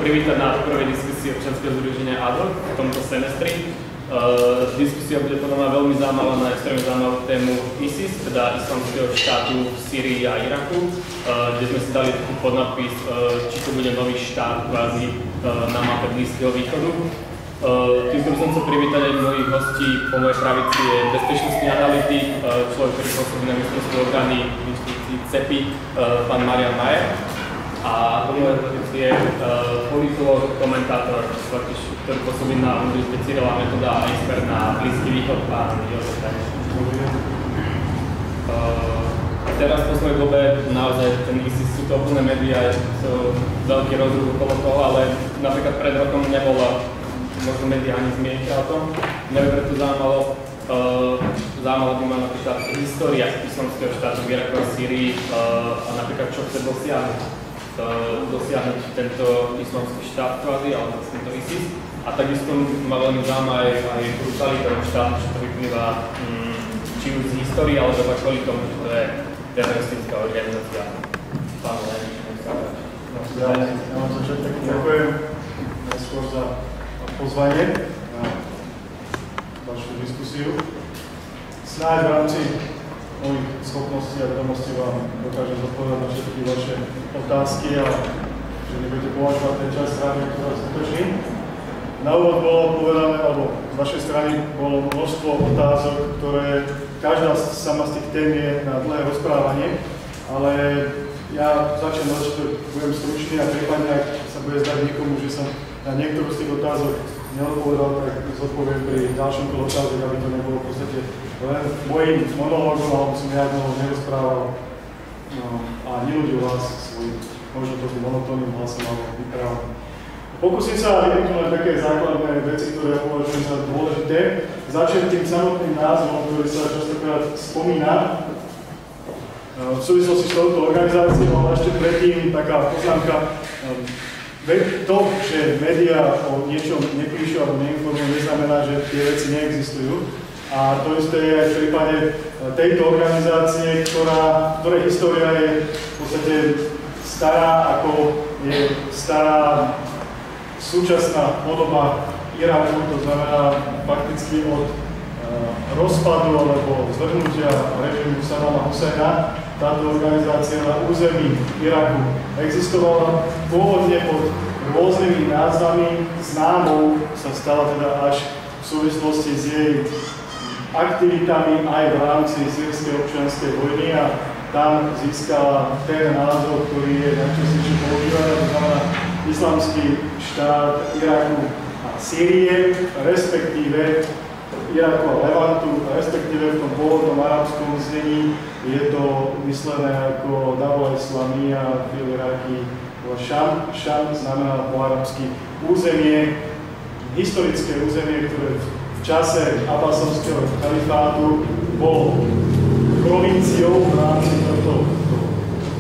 privítať na prvej diskusii občianskeho združenia ADOC v tomto semestri. Diskusia bude podľa mňa veľmi zaujímavá na extrémne zaujímavú tému ISIS, teda Islamského štátu v Sýrii a Iraku, kde sme si dali taký podnapis, či to bude nový štát kvázi na mape Blízkeho východu. Týmto by som chcel privítať aj mojich hostí. Po mojej pravici je bezpečnostný analytik, človek, ktorý pôsobí na ministerstve obrany v inštitúcii CEPI, pán Marian Majer. A po mojej pozícii je politológ, komentátor, ktorý pôsobí na Univerzite Cyrila a Metoda a expert na Blízky východ, pán Jozef Taneš. Teraz v poslednej dobe naozaj ten ISIS sú to úplné médiá, je to veľký rozruch okolo toho, ale napríklad pred rokom nebola možno médiá ani zmienka o tom. Mňa by preto zaujímalo by ma napríklad história Islamského štátu v Iraku a Sýrii a napríklad čo chce dosiahnuť tento islamský štát kvázi, alebo tento ISIS. A takisto ma veľmi zaujíma aj brutalita toho štátu, čo to vyplýva či už z histórie, alebo aj kvôli tomu, že to je teroristická organizácia. Pán Lenič, nech sa páči. Ja vám začať tak ďakujem najskôr za pozvanie na vašu diskusiu. Snáď v rámci mojich schopností a vedomostí vám dokážem zodpovedať na všetky vaše otázky a že nebudete považovať ten čas strávy, ktorá skutočný. Na úvod bolo povedané, alebo z vašej strany bolo množstvo otázok, ktoré každá sama z tých tém je na dlhé rozprávanie, ale ja začnem, že budem stručný a prípadne, ak sa bude zdať niekomu, že som na niektorú z tých otázok neodpovedal, tak zodpoviem pri ďalšom kole otázok, aby to nebolo v podstate len mojím monológom, alebo som ja dlho nerozprával a nenudil vás svojím, možno trochu monotónnym hlasom alebo vyprávaním. Pokúsim sa vyniknúť na také základné veci, ktoré ja považujem za dôležité. Začnem tým samotným názvom, ktorý sa častokrát spomína v súvislosti s touto organizáciou, ale ešte predtým taká poznámka. To, že médiá o niečom nepíšu alebo neinformujú, neznamená, že tie veci neexistujú. A to isté je aj v prípade tejto organizácie, ktorej história je v podstate stará, ako je stará súčasná podoba Iraku, to znamená fakticky od rozpadu alebo zvrhnutia režimu Saddama Husajna. Táto organizácia na území Iraku existovala pôvodne pod rôznymi názvami, známou sa stala teda až v súvislosti s jej aktivitami aj v rámci sýrskej občianskej vojny a tam získala ten názov, ktorý je najčastejšie používaný, to znamená Islamský štát Iraku a Sýrie, respektíve Iraku a Levantu, respektíve v tom pôvodnom arabskom znení je to myslené ako Dawla Islamiyya fil Iraqi wa Sham. Sham znamená po arabsky územie, historické územie, ktoré v čase Abbasovského kalifátu bolo provinciou v rámci tohto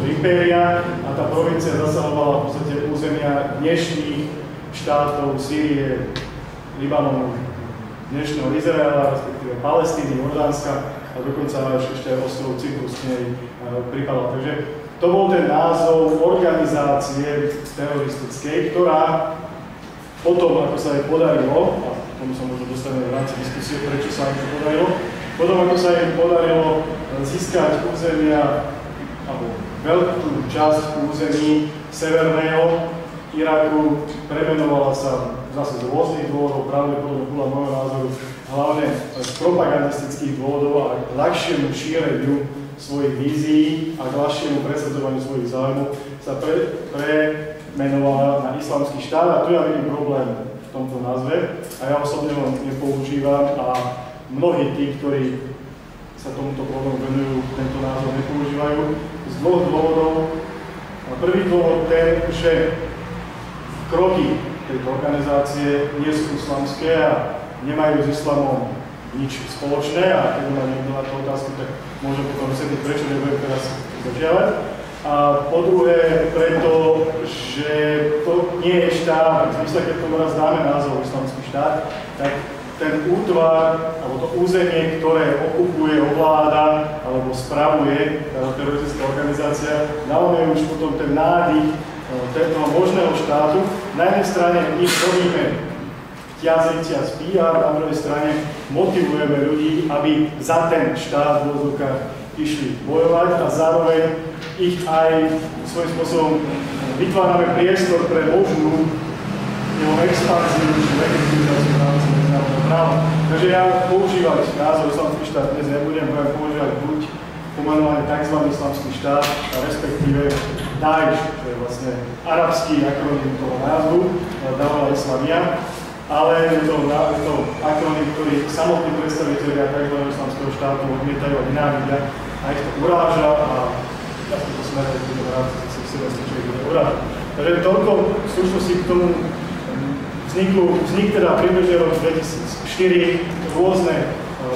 impéria a tá provincia zasahovala v podstate územia dnešných štátov Sýrie, Libanonu, dnešného Izraela, respektíve Palestíny, Jordánska a dokonca až ešte aj ostrov Cyprus k nej pripadal. Takže to bol ten názov organizácie teroristickej, ktorá potom, ako sa jej podarilo, a tomu sa možno dostaneme v rámci diskusie, prečo sa im to podarilo, potom, ako sa im podarilo získať územia, alebo veľkú časť území severného Iraku, premenovala sa zase z rôznych dôvodov, pravdepodobne podľa môjho názoru, hlavne z propagandistických dôvodov a k ľahšiemu šíreniu svojich vízií a k ľahšiemu presadzovaniu svojich záujmov sa premenovala na Islamský štát a tu ja vidím problém v tomto názve a ja osobne ho nepoužívam a mnohí tí, ktorí sa tomuto problému venujú, tento názov nepoužívajú z dvoch dôvodov. Prvý dôvod ten, že kroky tejto organizácie nie sú islamské a nemajú s islamom nič spoločné a keď má niekto na tú otázku, tak môžem potom vysvetliť, prečo nebudem teraz zažiavať. A po druhé, preto, že to nie je štát, v zmysle, keď tomu raz dáme názov Islamský štát, tak ten útvar, alebo to územie, ktoré okupuje, ovláda alebo spravuje táto teroristická organizácia, dáme už potom ten nádych toho možného štátu. Na jednej strane my robíme ťaziť a spíja, na druhej strane motivujeme ľudí, aby za ten štát v úvodzovkách išli bojovať a zároveň ich aj svojím spôsobom vytvárame priestor pre možnú jeho expanziu či legitimizáciu v rámci medzinárodného práva. Takže ja používať názov islamský štát dnes nebudem, budem používať buď pomenovaný tzv. Islamský štát, a respektíve Daesh, čo je vlastne arabský akronym toho názvu, Dawla Islamia, ale je to akronym, ktorý samotní predstavitelia tzv. Islamského štátu odmietajú a nenávidia a ich to uráža a v tomto smere budeme rádi, že si vlastne človek bude urážať. Takže toľko v stručnosti k tomu vznik teda približne rok 2004 rôzne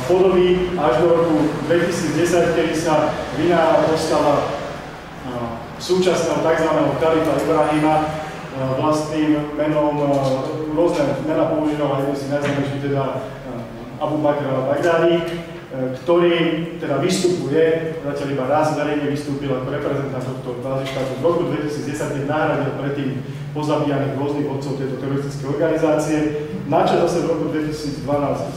podoby až do roku 2010, kedy sa vina dostala súčasného tzv. Kalifa Ibrahima vlastným menom, rôzne mená používal, jedný si najznámejší teda Abu Bakr al-Baghdadi, ktorý teda vystupuje, zatiaľ iba raz verejne vystúpil ako reprezentant tohto kvázi štátu. V roku 2010 nahradil predtým pozabíjaných rôznych vodcov tejto teroristické organizácie. Načas zase v roku 2012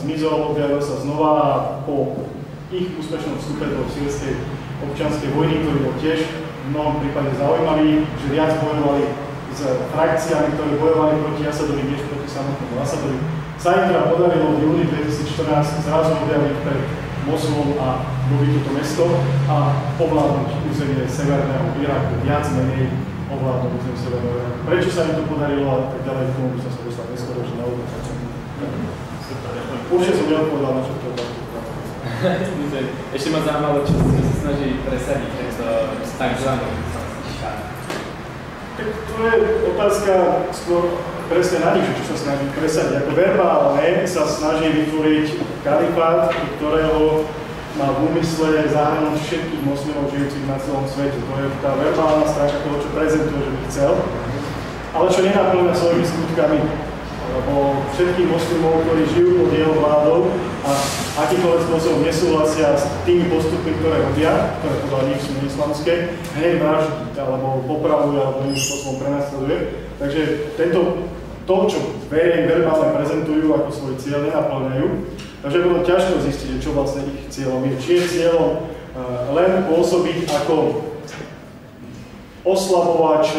zmizol, objavil sa znova po ich úspešnom vstupe do sýrskej občianskej vojny, ktorý bol tiež v mnohom prípade zaujímavý, že viac bojovali s frakciami, ktoré bojovali proti Asadovi, než proti samotnému Asadovi. Sa im teda podarilo v júni 2014 zrazu objaviť pred Mosulom a dobiť toto mesto a ovládnuť územie severného Iraku, viac menej ovládnuť územie severného Iraku. Prečo sa im to podarilo a tak ďalej, k tomu by som sa dostal neskôr, že na úvod. Určite som neodpovedal na všetko. Ešte ma zaujímalo, čo sa snaží presadiť tento takzvaný štát. Tak to je otázka skôr presne na nich, čo sa snaží presadiť. Ako verbálne sa snaží vytvoriť kalifát, ktorého má v úmysle zahrnúť všetkých moslimov žijúcich na celom svete. To je tá verbálna stránka toho, čo prezentuje, že by chcel, ale čo nenáplňa svojimi skutkami. Lebo všetkých moslimov, ktorí žijú pod jeho vládou a akýkoľvek spôsobom nesúhlasia s tými postupmi, ktoré robia, ktoré podľa nich sú neislamské, hneď vraždí, alebo popravuje, alebo iným spôsobom prenasleduje. Takže to, čo verbálne prezentujú ako svoj cieľ, nenaplňajú. Takže bolo ťažko zistiť, čo vlastne ich cieľom je. Či je cieľom len pôsobiť ako oslabovač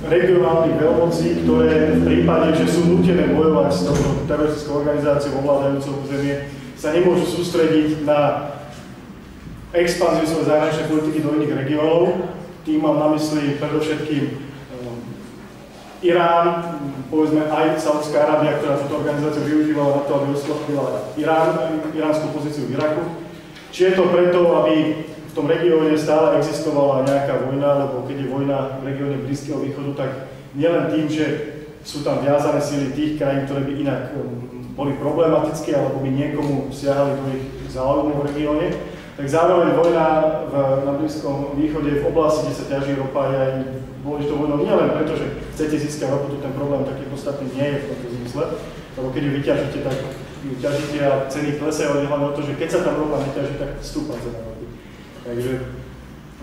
regionálnych veľmocí, ktoré v prípade, že sú nútené bojovať s touto teroristickou organizáciou ovládajúcou územie, sa nemôžu sústrediť na expanziu svojej zahraničnej politiky do iných regiónov. Tým mám na mysli predovšetkým Irán, povedzme aj Saudská Arábia, ktorá túto organizáciu využívala na to, aby oslabila iránsku pozíciu v Iraku. Či je to preto, aby v tom regióne stále existovala nejaká vojna, lebo keď je vojna v regióne Blízkeho východu, tak nielen tým, že sú tam viazané síly tých krajín, ktoré by inak boli problematické, alebo by niekomu siahali do ich záujmov v regióne, tak zároveň vojna na Blízkom východe v oblasti, kde sa ťaží ropa, je aj dôležitou vojnou nielen preto, že chcete získať ropu, tu ten problém taký podstatný nie je v tomto zmysle, lebo keď ju vyťažíte, tak ju ťažíte a ceny klesajú, ale hlavne o to, že keď sa tam ropa neťaží, tak stúpa cena ropy. Takže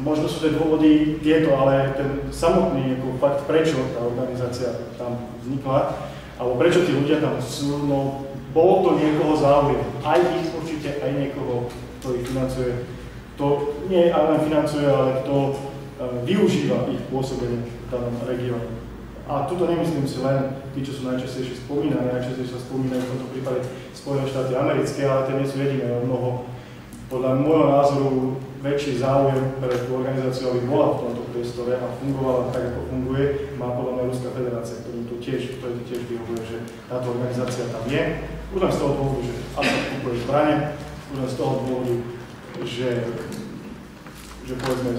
možno sú tie dôvody tieto, ale ten samotný fakt, prečo tá organizácia tam vznikla, alebo prečo tí ľudia tam sú, no bolo to niekoho záujem. Aj ich určite, aj niekoho, kto ich financuje. To nie len financuje, ale kto využíva ich pôsobenie v danom regióne. A tuto nemyslím si len tí, čo sú najčastejšie spomínané, najčastejšie sa spomínajú v tomto prípade Spojené štáty americké, ale tie nie sú jediné, mnoho. Podľa môjho názoru väčší záujem pre tú organizáciu, aby bola v tomto priestore a fungovala tak, ako funguje, má podľa mňa Ruská federácia, ktorým to tiež vyhovuje, že táto organizácia tam je. Už len z toho dôvodu, že Asad kupuje zbrane, už len z toho dôvodu, že povedzme,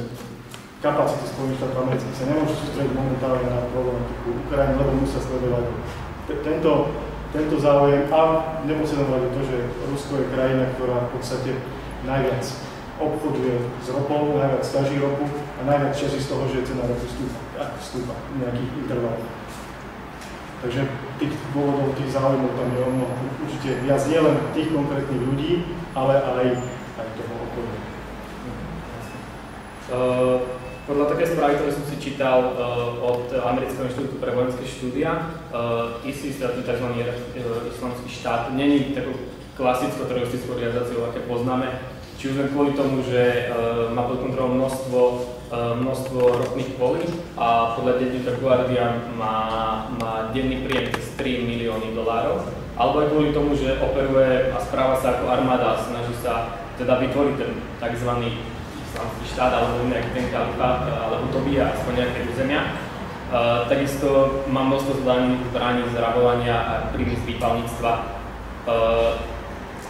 kapacity Spojených štátov amerických sa nemôžu sústrediť momentálne na problematiku Ukrajiny, lebo musia sledovať tento záujem a nemusí znamenať to, že Rusko je krajina, ktorá v podstate najviac obchoduje s ropou, najviac ťaží ropu a najviac ťaží z toho, že cena ropy stúpa v nejakých intervaloch. Takže tých dôvodov, tých záujmov tam je určite viac nielen tých konkrétnych ľudí, ale aj toho okolia. Podľa také správy, ktoré som si čítal od Amerického inštitútu pre vojenské štúdia, ISIS, tzv. Islamský štát, není takou klasickou teroristickou organizáciou, aké poznáme. Či už len kvôli tomu, že má pod kontrolou množstvo ropných polí a podľa denníka Guardian má denný príjem cez $3 milióny, alebo aj kvôli tomu, že operuje a správa sa ako armáda a snaží sa teda vytvoriť ten tzv. Islamský štát, alebo nejaký ten kalifát, alebo to býva aspoň nejaké územia. Takisto má množstvo zbraní, zrabovania a príjmy z výpalníctva.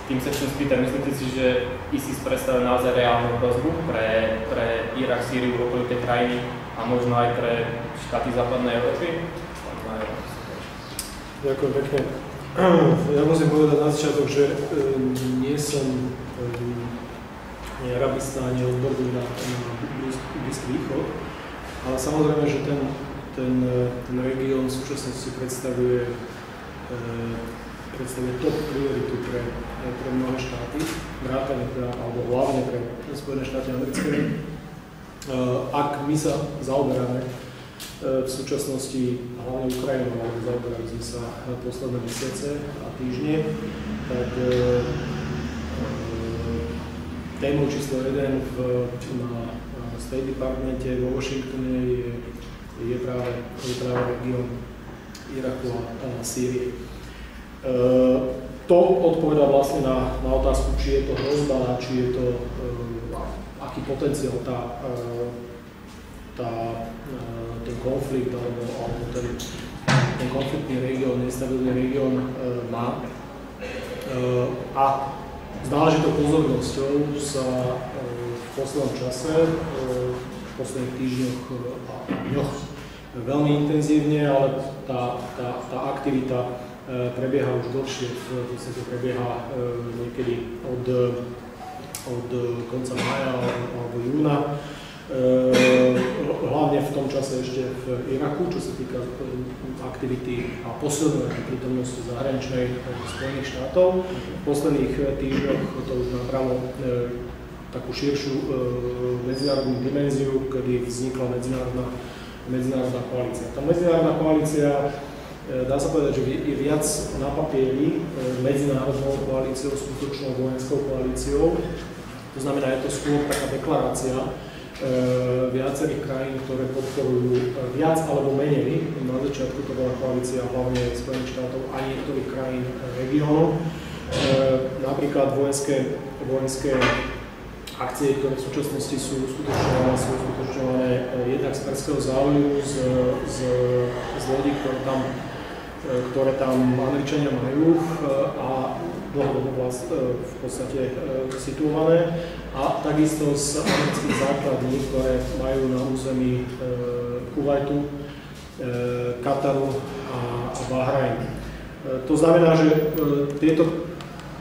Tým sa chcem spýtať, myslíte si, že ISIS predstavuje naozaj reálnu hrozbu pre Irak, Sýriu, okolité krajiny a možno aj pre štáty západnej Európy? Ďakujem pekne. Ja musím povedať na začiatok, že nie som ani arabista, ani odborný na Blízky východ, ale samozrejme, že ten región v súčasnosti predstavuje top prioritu pre mnohé štáty, vrátane alebo hlavne pre Spojené štáty americké. Ak my sa zaoberáme v súčasnosti hlavne Ukrajinou, alebo zaoberali sme sa posledné mesiace a týždne, tak témou číslo 1 na State Departmente vo Washingtone je práve región Iraku a Sýrie. To odpovedá vlastne na otázku, či je to hrozba, či je to aký potenciál ten konflikt alebo ten konfliktný región, nestabilný región má. A s náležitou pozornosťou sa v poslednom čase, v posledných týždňoch a dňoch veľmi intenzívne, ale tá aktivita prebieha už dlhšie, v podstate prebieha niekedy od konca mája alebo júna. Hlavne v tom čase ešte v Iraku, čo sa týka aktivity a posilňovania prítomnosti zahraničnej Spojených štátov. V posledných týždňoch to už nabralo takú širšiu medzinárodnú dimenziu, kedy vznikla medzinárodná koalícia. Tá medzinárodná koalícia, dá sa povedať, že je viac na papieri medzinárodnou koalíciou, skutočnou vojenskou koalíciou. To znamená, je to skôr taká deklarácia viacerých krajín, ktoré podporujú viac alebo menej. Na začiatku to bola koalícia hlavne Spojených štátov a niektorých krajín regiónu. Napríklad vojenské akcie, ktoré v súčasnosti sú uskutočňované jednak z Perského zálivu, z lodí, ktoré tam Američania majú a dlhodobo v podstate situované, a takisto z amerických základní, ktoré majú na území Kuvajtu, Kataru a Bahrajnu. To znamená, že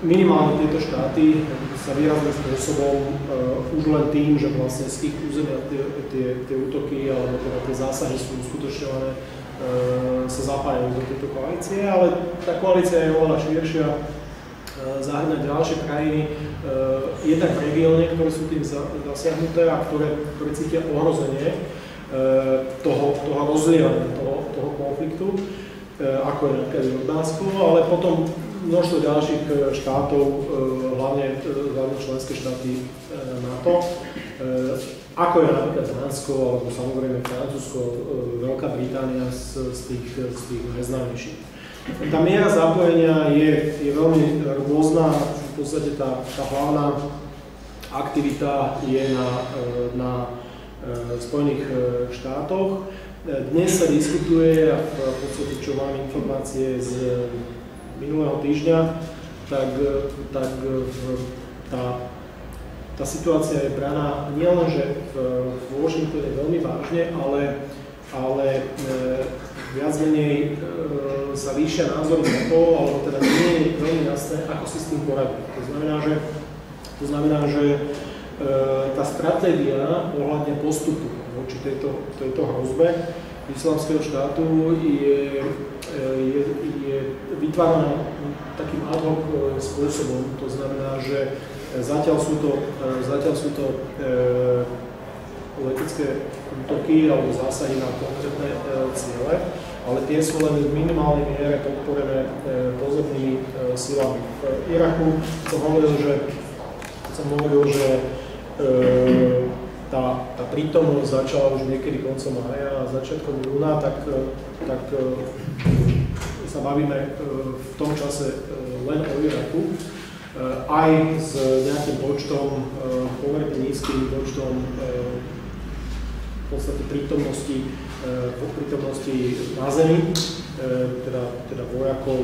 minimálne tieto štáty sa výrazným spôsobom už len tým, že vlastne z ich územia tie útoky alebo tie zásahy sú uskutočňované, sa zapájajú do tejto koalície, ale tá koalícia je oveľa širšia, zahŕňa ďalšie krajiny, jednak v regióne, ktoré sú tým zasiahnuté a ktoré cítia ohrozenie toho rozlievania, toho konfliktu, ako je napríklad Jordánsko, ale potom množstvo ďalších štátov, hlavne členské štáty NATO, ako je napríklad Dánsko, alebo samozrejme Francúzsko, Veľká Británia z tých najznámejších. Tá miera zapojenia je veľmi rôzna. V podstate tá hlavná aktivita je na Spojených štátoch. Dnes sa diskutuje, a v podstate čo mám informácie z minulého týždňa, tak tá situácia je braná nielenže v Washingtone veľmi vážne, ale viac menej sa líšia názory na to, alebo teda nie je veľmi jasné, ako si s tým poradiť. To znamená, že tá stratégia ohľadne postupu voči tejto hrozbe Islamského štátu je vytváraná takým ad hoc spôsobom. To znamená, že zatiaľ sú to letecké útoky alebo zásahy na konkrétne ciele, ale tie sú len v minimálnej miere podporené pozemnými silami. V Iraku som hovoril, že tá prítomnosť začala už niekedy koncom mája a začiatkom júna, tak sa bavíme v tom čase len o Iraku, aj s nejakým počtom, pomerne nízkym počtom v podstate prítomnosti na zemi, teda vojakov,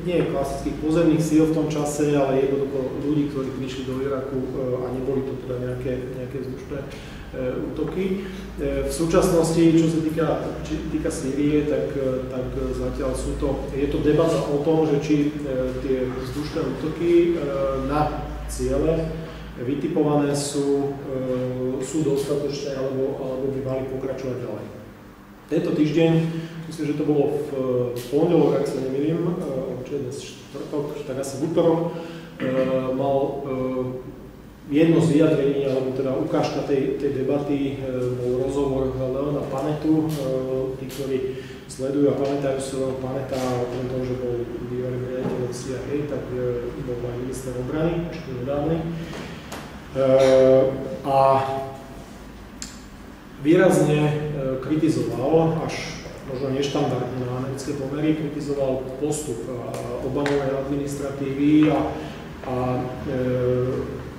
nie klasických pozemných síl v tom čase, ale jednoducho ľudí, ktorí prišli do Iraku a neboli to teda nejaké vzdušné útoky. V súčasnosti, čo sa týka Sýrie, tak zatiaľ je to debata o tom, že či tie vzdušné útoky na ciele vytipované sú dostatočné alebo by mali pokračovať ďalej. Tento týždeň, myslím, že to bolo v pondelok, ak sa nemýlim, čo je dnes štvrtok, tak asi v útorok, mal jedno z vyjadrení, alebo teda ukážka tej debaty, bol rozhovor Leona Panetu. Tí, ktorí sledujú a pamätajú si Leona Paneta, okrem toho, že bol bývalý riaditeľ CIA, tak bol aj minister obrany, ešte nedávny. A výrazne kritizoval, až možno neštandardne na americké pomery, kritizoval postup Obamovej administratívy a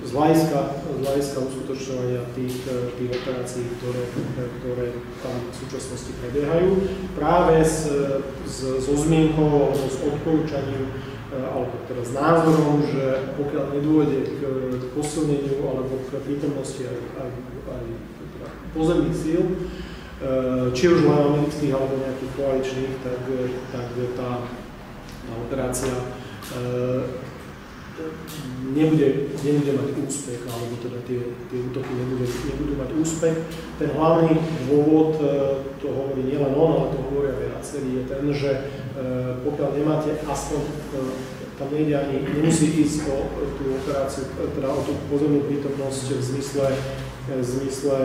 z hľadiska uskutočňovania tých operácií, ktoré tam v súčasnosti prebiehajú, práve so zmienkou alebo s odporúčaním alebo teda s názorom, že pokiaľ nedôjde k posilneniu alebo k prítomnosti aj pozemných síl, či už len amerických alebo nejakých koaličných, tak tá operácia nebude mať úspech, alebo teda tie útoky nebudú mať úspech. Ten hlavný dôvod, to hovorí nielen on, ale to hovoria viacerí, je ten, že pokiaľ nemáte aspoň, tam nejde ani, nemusí ísť o tú operáciu, teda o tú pozemnú prítomnosť v zmysle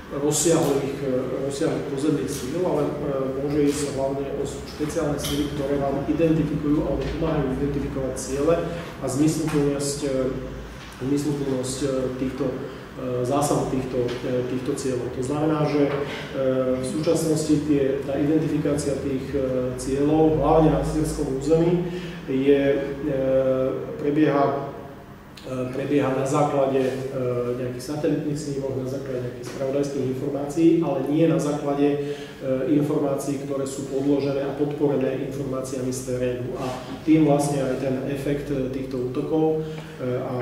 rozsiahlých pozemných síl, ale môže ísť hlavne o špeciálne síly, ktoré vám identifikujú alebo pomáhajú identifikovať ciele a zmysluplnosť týchto zásahov týchto cieľov. To znamená, že v súčasnosti tá identifikácia tých cieľov, hlavne na sýrskom území, prebieha na základe nejakých satelitných snímok, na základe nejakých spravodajských informácií, ale nie na základe informácií, ktoré sú podložené a podporené informáciami z terénu. A tým vlastne aj ten efekt týchto útokov a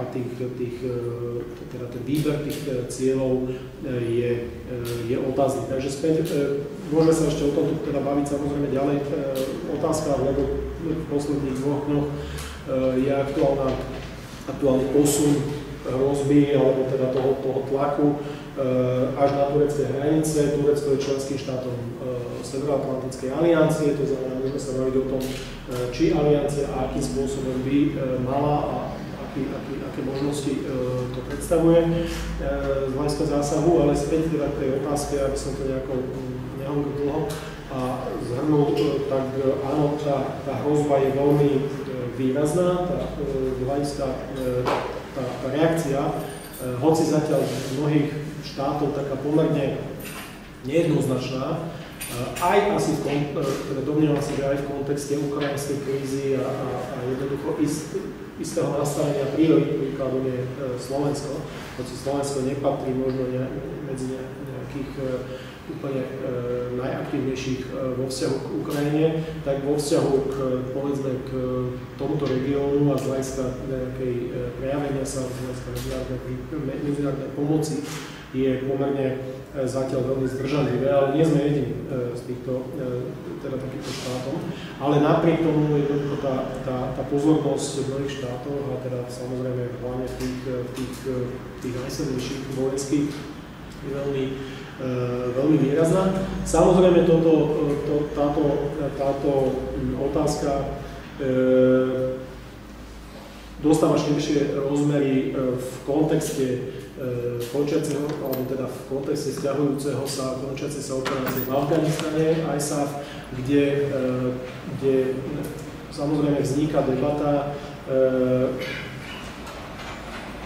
teda ten výber tých cieľov je otázny. Takže späť, môžeme sa ešte o tom teda baviť samozrejme ďalej. Otázka, lebo v posledných 2 dňoch je aktuálny posun hrozby alebo teda toho tlaku až na turecké hranice. Turecko je členským štátom Severoatlantickej aliancie, to znamená, môžeme sa baviť o tom, či aliancia a akým spôsobom by mala a aké možnosti to predstavuje z hľadiska zásahu, ale späť teda k tej otázke, aby som to nejako nehovoril dlho a zhrnul, tak áno, tá hrozba je veľmi výrazná, tá reakcia, hoci zatiaľ z mnohých štátov taká pomerne nejednoznačná, aj asi teda domnievam sa, že aj v kontexte ukrajinskej krízy a jednoducho istého nastavenia priorít, príkladom je Slovensko, hoci Slovensko nepatrí možno medzi nejakých úplne najaktívnejších vo vzťahu k Ukrajine, tak vo vzťahu povedzme k tomuto regiónu a z hľadiska nejakej prejavenia sa z hľadiska medzinárodnej pomoci je pomerne zatiaľ veľmi zdržanlivé, ale nie sme jediní z týchto teda takýchto štátov. Ale napriek tomu jednoducho tá pozornosť v mnohých štátoch a teda samozrejme hlavne tých najsilnejších vojenských je veľmi výrazná. Samozrejme táto otázka dostáva širšie rozmery v kontexte končiaceho, alebo teda v kontexte sťahujúceho sa končiacej sa operácie v Afganistane, ISAF, kde samozrejme vzniká debata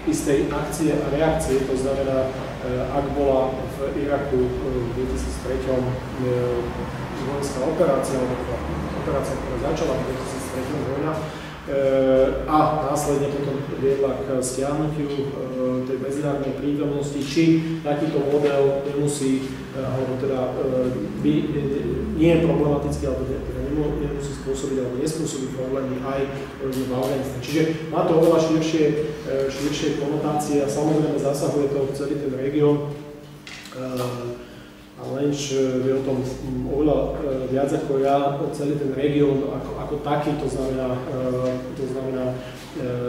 istej akcie a reakcie, to znamená, ak bola v Iraku v 2003 vojenská operácia, alebo operácia, ktorá začala v 2003 vojna, a následne potom viedla k stiahnutiu tej medzinárodnej prítomnosti, či takýto model nemusí, alebo teda nie je problematický, alebo teda nemusí spôsobiť, alebo nespôsobiť problémy aj v Afganistane. Čiže má to oveľa širšie konotácie a samozrejme zasahuje to celý ten región. A Lenč vie o tom oveľa viac ako ja, celý ten región ako taký, to znamená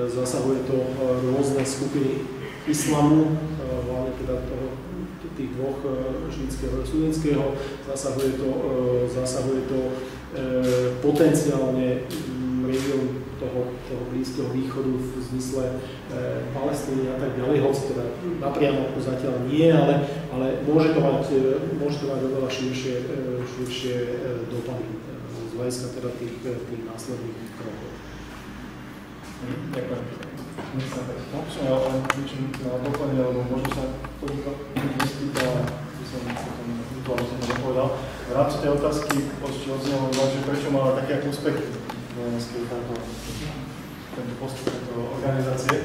zasahuje to rôzne skupiny islamu, hlavne teda tých dvoch šítskeho a sunnického, zasahuje to potenciálne región toho Blízkeho východu v zmysle Palestíny a tak ďalej, hoci teda napriamo zatiaľ nie, ale môže to mať oveľa širšie dopady z hľadiska teda tých následných krokov. Ďakujem. Myslím, tak napíšem, ale niečo na doplnenie, lebo možno sa spýta, by som potom vytvoril, som to dopovedal. V rámci tej otázky odznelo, že prečo mala také úspechy vojenskej tento postup, tejto organizácie.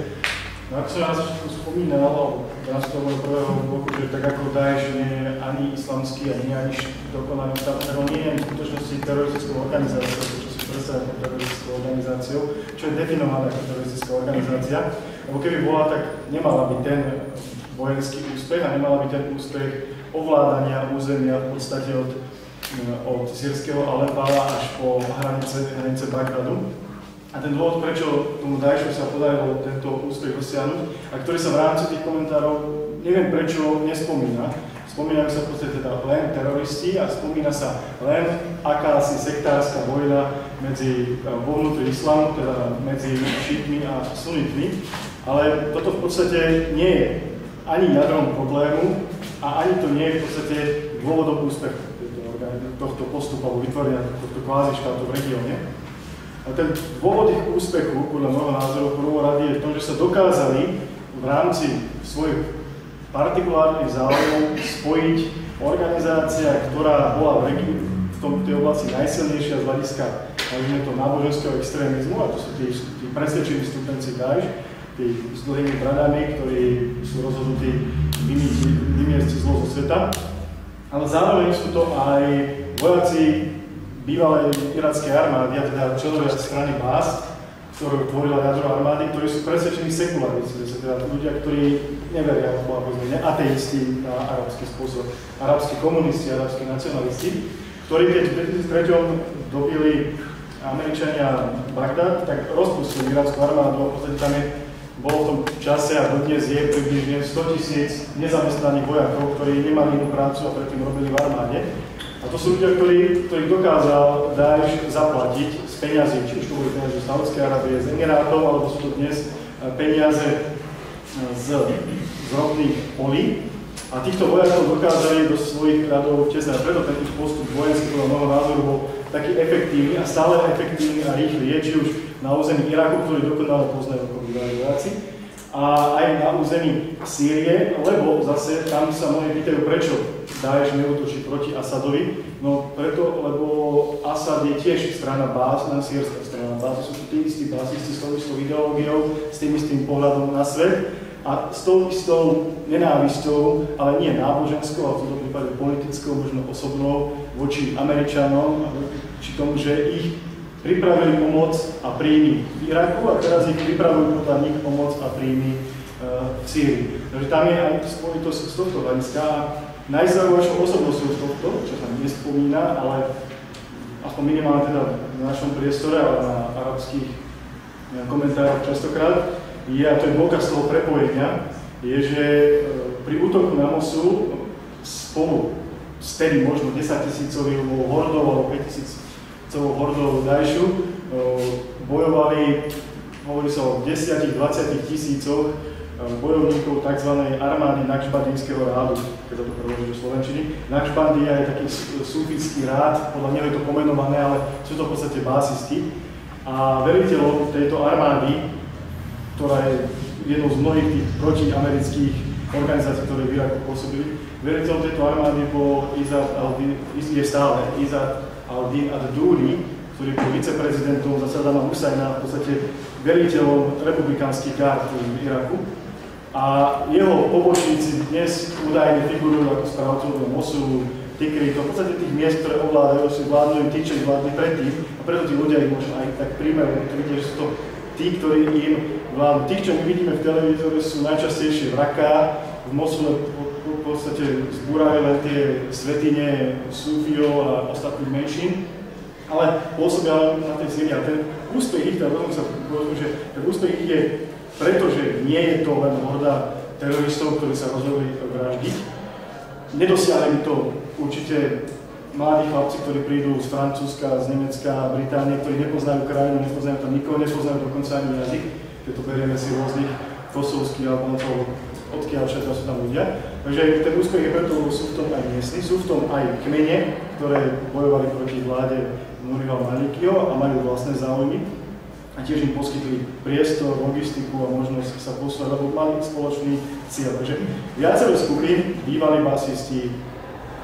No ako som raz spomínal, v rámci toho prvého bloku, že tak ako Daesh nie je ani islamský, ani dokonaný štát, tak on nie je v skutočnosti teroristickou organizáciou, čo si predstavia pod teroristickou organizáciou, čo je definovaná ako teroristická organizácia. Lebo keby bola, tak nemala by ten vojenský úspech a nemala by ten úspech ovládania územia v podstate od sýrskeho Alepa až po hranice Bagdadu. A ten dôvod, prečo tomu Daešu sa podarilo tento úspech dosiahnuť, a ktorý sa v rámci tých komentárov, neviem prečo, nespomína. Spomínajú sa v podstate teda len teroristi a spomína sa len akási sektárska vojna vo vnútri islamu, teda medzi šítmi a sunitmi. Ale toto v podstate nie je ani jadrom problému a ani to nie je v podstate dôvodom úspechu tohto postupu alebo vytvorenia tohto kvázi štátu v regióne. A ten dôvod ich úspechu, podľa môjho názoru, prvorady je v tom, že sa dokázali v rámci svojich partikulárnych záujmov spojiť organizácia, ktorá bola v tej oblasti najsilnejšia z hľadiska náboženského extrémizmu, a to sú tí presvedčení stúpenci Daesh, tí s dlhými bradami, ktorí sú rozhodnutí vymiesť zlo zo sveta. Ale zároveň sú to aj vojaci bývalej irackej armády, a teda členovia strany Bás, ktorú tvorila jadro armády, ktorí sú presvedčení sekularisti, teda ľudia, ktorí neveria, alebo ateisti na arabský spôsob, arabskí komunisti, arabskí nacionalisti, ktorí keď v 2003 dobili Američania Bagdad, tak rozpustili irackú armádu a v podstate tam bolo v tom čase a dodnes je približne 100 000 nezamestnaných vojakov, ktorí nemali inú prácu a predtým robili v armáde. A to sú ľudia, ktorých dokázal Daesh zaplatiť z peňazí, či už to boli peniaze z Saúdskej Arábie, z Emirátov, alebo sú to dnes peniaze z ropných polí. A týchto vojakov dokázali do svojich radov vtesnať. Preto ten ich postup vojenský podľa môjho názoru bol taký efektívny a stále efektívny a rýchly je, či už na území Iraku, ktorý dokonale poznajú ako bývalí vojaci, a aj na území Sýrie, lebo zase tam sa mnohí pýtajú, prečo Daesh neútočí proti Asadovi. No preto, lebo Asad je tiež strana Bás, len sýrska strana Bás, sú to tí istí básisti s tou istou ideológiou, s tým istým pohľadom na svet a s tou istou nenávisťou, ale nie náboženskou, ale v tomto prípade politickou, možno osobnou, voči Američanom, či tomu, že ich pripravili pomoc a príjmy v Iraku a teraz ich pripravujú podľa nich pomoc a príjmy v Sýrii. Takže tam je aj spojitosť z tohto hľadiska. Najzaujímavejšou osobnosťou z tohto, čo sa nespomína, ale aspoň minimálne teda v našom priestore, ale na arabských komentároch častokrát, a to je dôkaz toho prepojenia, je, že pri útoku na Mosul spolu s tedy možno 10 000 hordou alebo 5 000 hordou Daešu bojovali hovorí sa o 10-20 tisícoch bojovníkov tzv. Armády Nakšbandijského rádu, keď sa to preloží do slovenčiny. Nakšbandia je taký sufický rád, podľa neho je to pomenované, ale sú to v podstate básisti. A veliteľom tejto armády, ktorá je jednou z mnohých tých protiamerických organizácií, ktoré v Iraku pôsobili, veliteľom tejto armády bol je stále Izzat al-Din ad-Duri, ktorý bol viceprezidentom za Saddama Husajna, v podstate veliteľom republikánskych gárd v Iraku. A jeho pobočníci dnes údajne figurujú ako správcovia Mosulu, Tikritu, v podstate tých miest, ktoré ovládajú, si vládnu tí, čo ich vládli predtým, a preto tí ľudia ich možno aj tak príjmajú, že sú to tí, ktorí im vládnu. Tých, čo my vidíme v televízore, sú najčastejšie v Raká, v Mosule v podstate zbúrajú len tie svätyne Sufijov a ostatných menšín, ale pôsobia na tej zemi. A ten úspech ich, ten úspech ich je preto, že nie je to len horda teroristov, ktorí sa rozhodli vraždiť. Nedosiahli to určite mladí chlapci, ktorí prídu z Francúzska, z Nemecka, Británie, ktorí nepoznajú krajinu, nepoznajú tam nikoho, nepoznajú dokonca ani jazyk, keď to berieme si rôznych kosovských Albáncov, odkiaľ všetko sú tam ľudia. Takže ten úspech je preto, lebo sú v tom aj miestni, sú v tom aj kmene, ktoré bojovali proti vláde Nuriho Malikiho a majú vlastné záujmy. A tiež im poskytli priestor, logistiku a možnosť sa posúvať, lebo mali spoločný cieľ. Takže viacero skupín, bývalí basisti,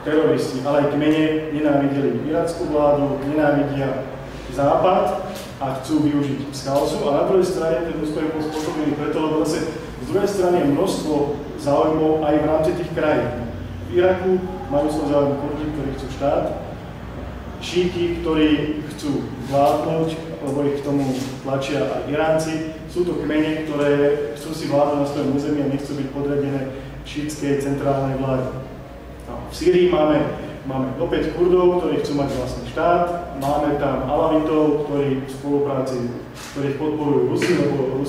teroristi, ale aj kmene nenávideli irackú vládu, nenávidia Západ a chcú využiť chaosu. A na druhej strane ten úspech bol spôsobený preto, lebo zase z druhej strany je množstvo záujmov aj v rámci tých krajín. V Iraku majú svoj záujem Kurdi, ktorí chcú štát, šíti, ktorí chcú vládnuť, lebo ich k tomu tlačia aj Iránci. Sú to kmene, ktoré chcú si vládnuť na svojom území a nechcú byť podriadené šítskej centrálnej vláde. No, v Sýrii máme opäť Kurdov, ktorí chcú mať vlastný štát, máme tam Alavitov, ktorí v spolupráci, ktorých podporujú Rusi, lebo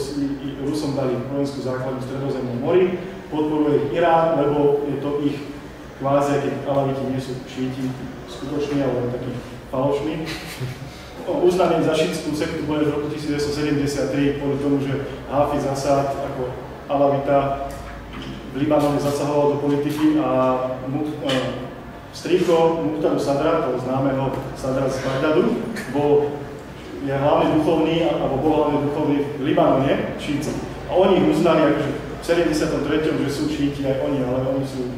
Rusom dali vojenskú základňu v Stredozemnom mori, podporuje ich Irán, lebo je to ich kvázi, keď Alaviti nie sú šíti skutoční, ale takí falošní. Uznaný za šítskú sektu boli v roku 1973 kvôli tomu, že Hafiz Asad ako Alavita v Libanone zasahoval do politiky a strýko Muqtada Sadra, toho známeho Sadra z Bagdadu, je hlavný duchovný, alebo bol hlavný duchovný v Libanone, šíci. A oni ich uznali akože v 73. že sú šíti aj oni, ale oni sú,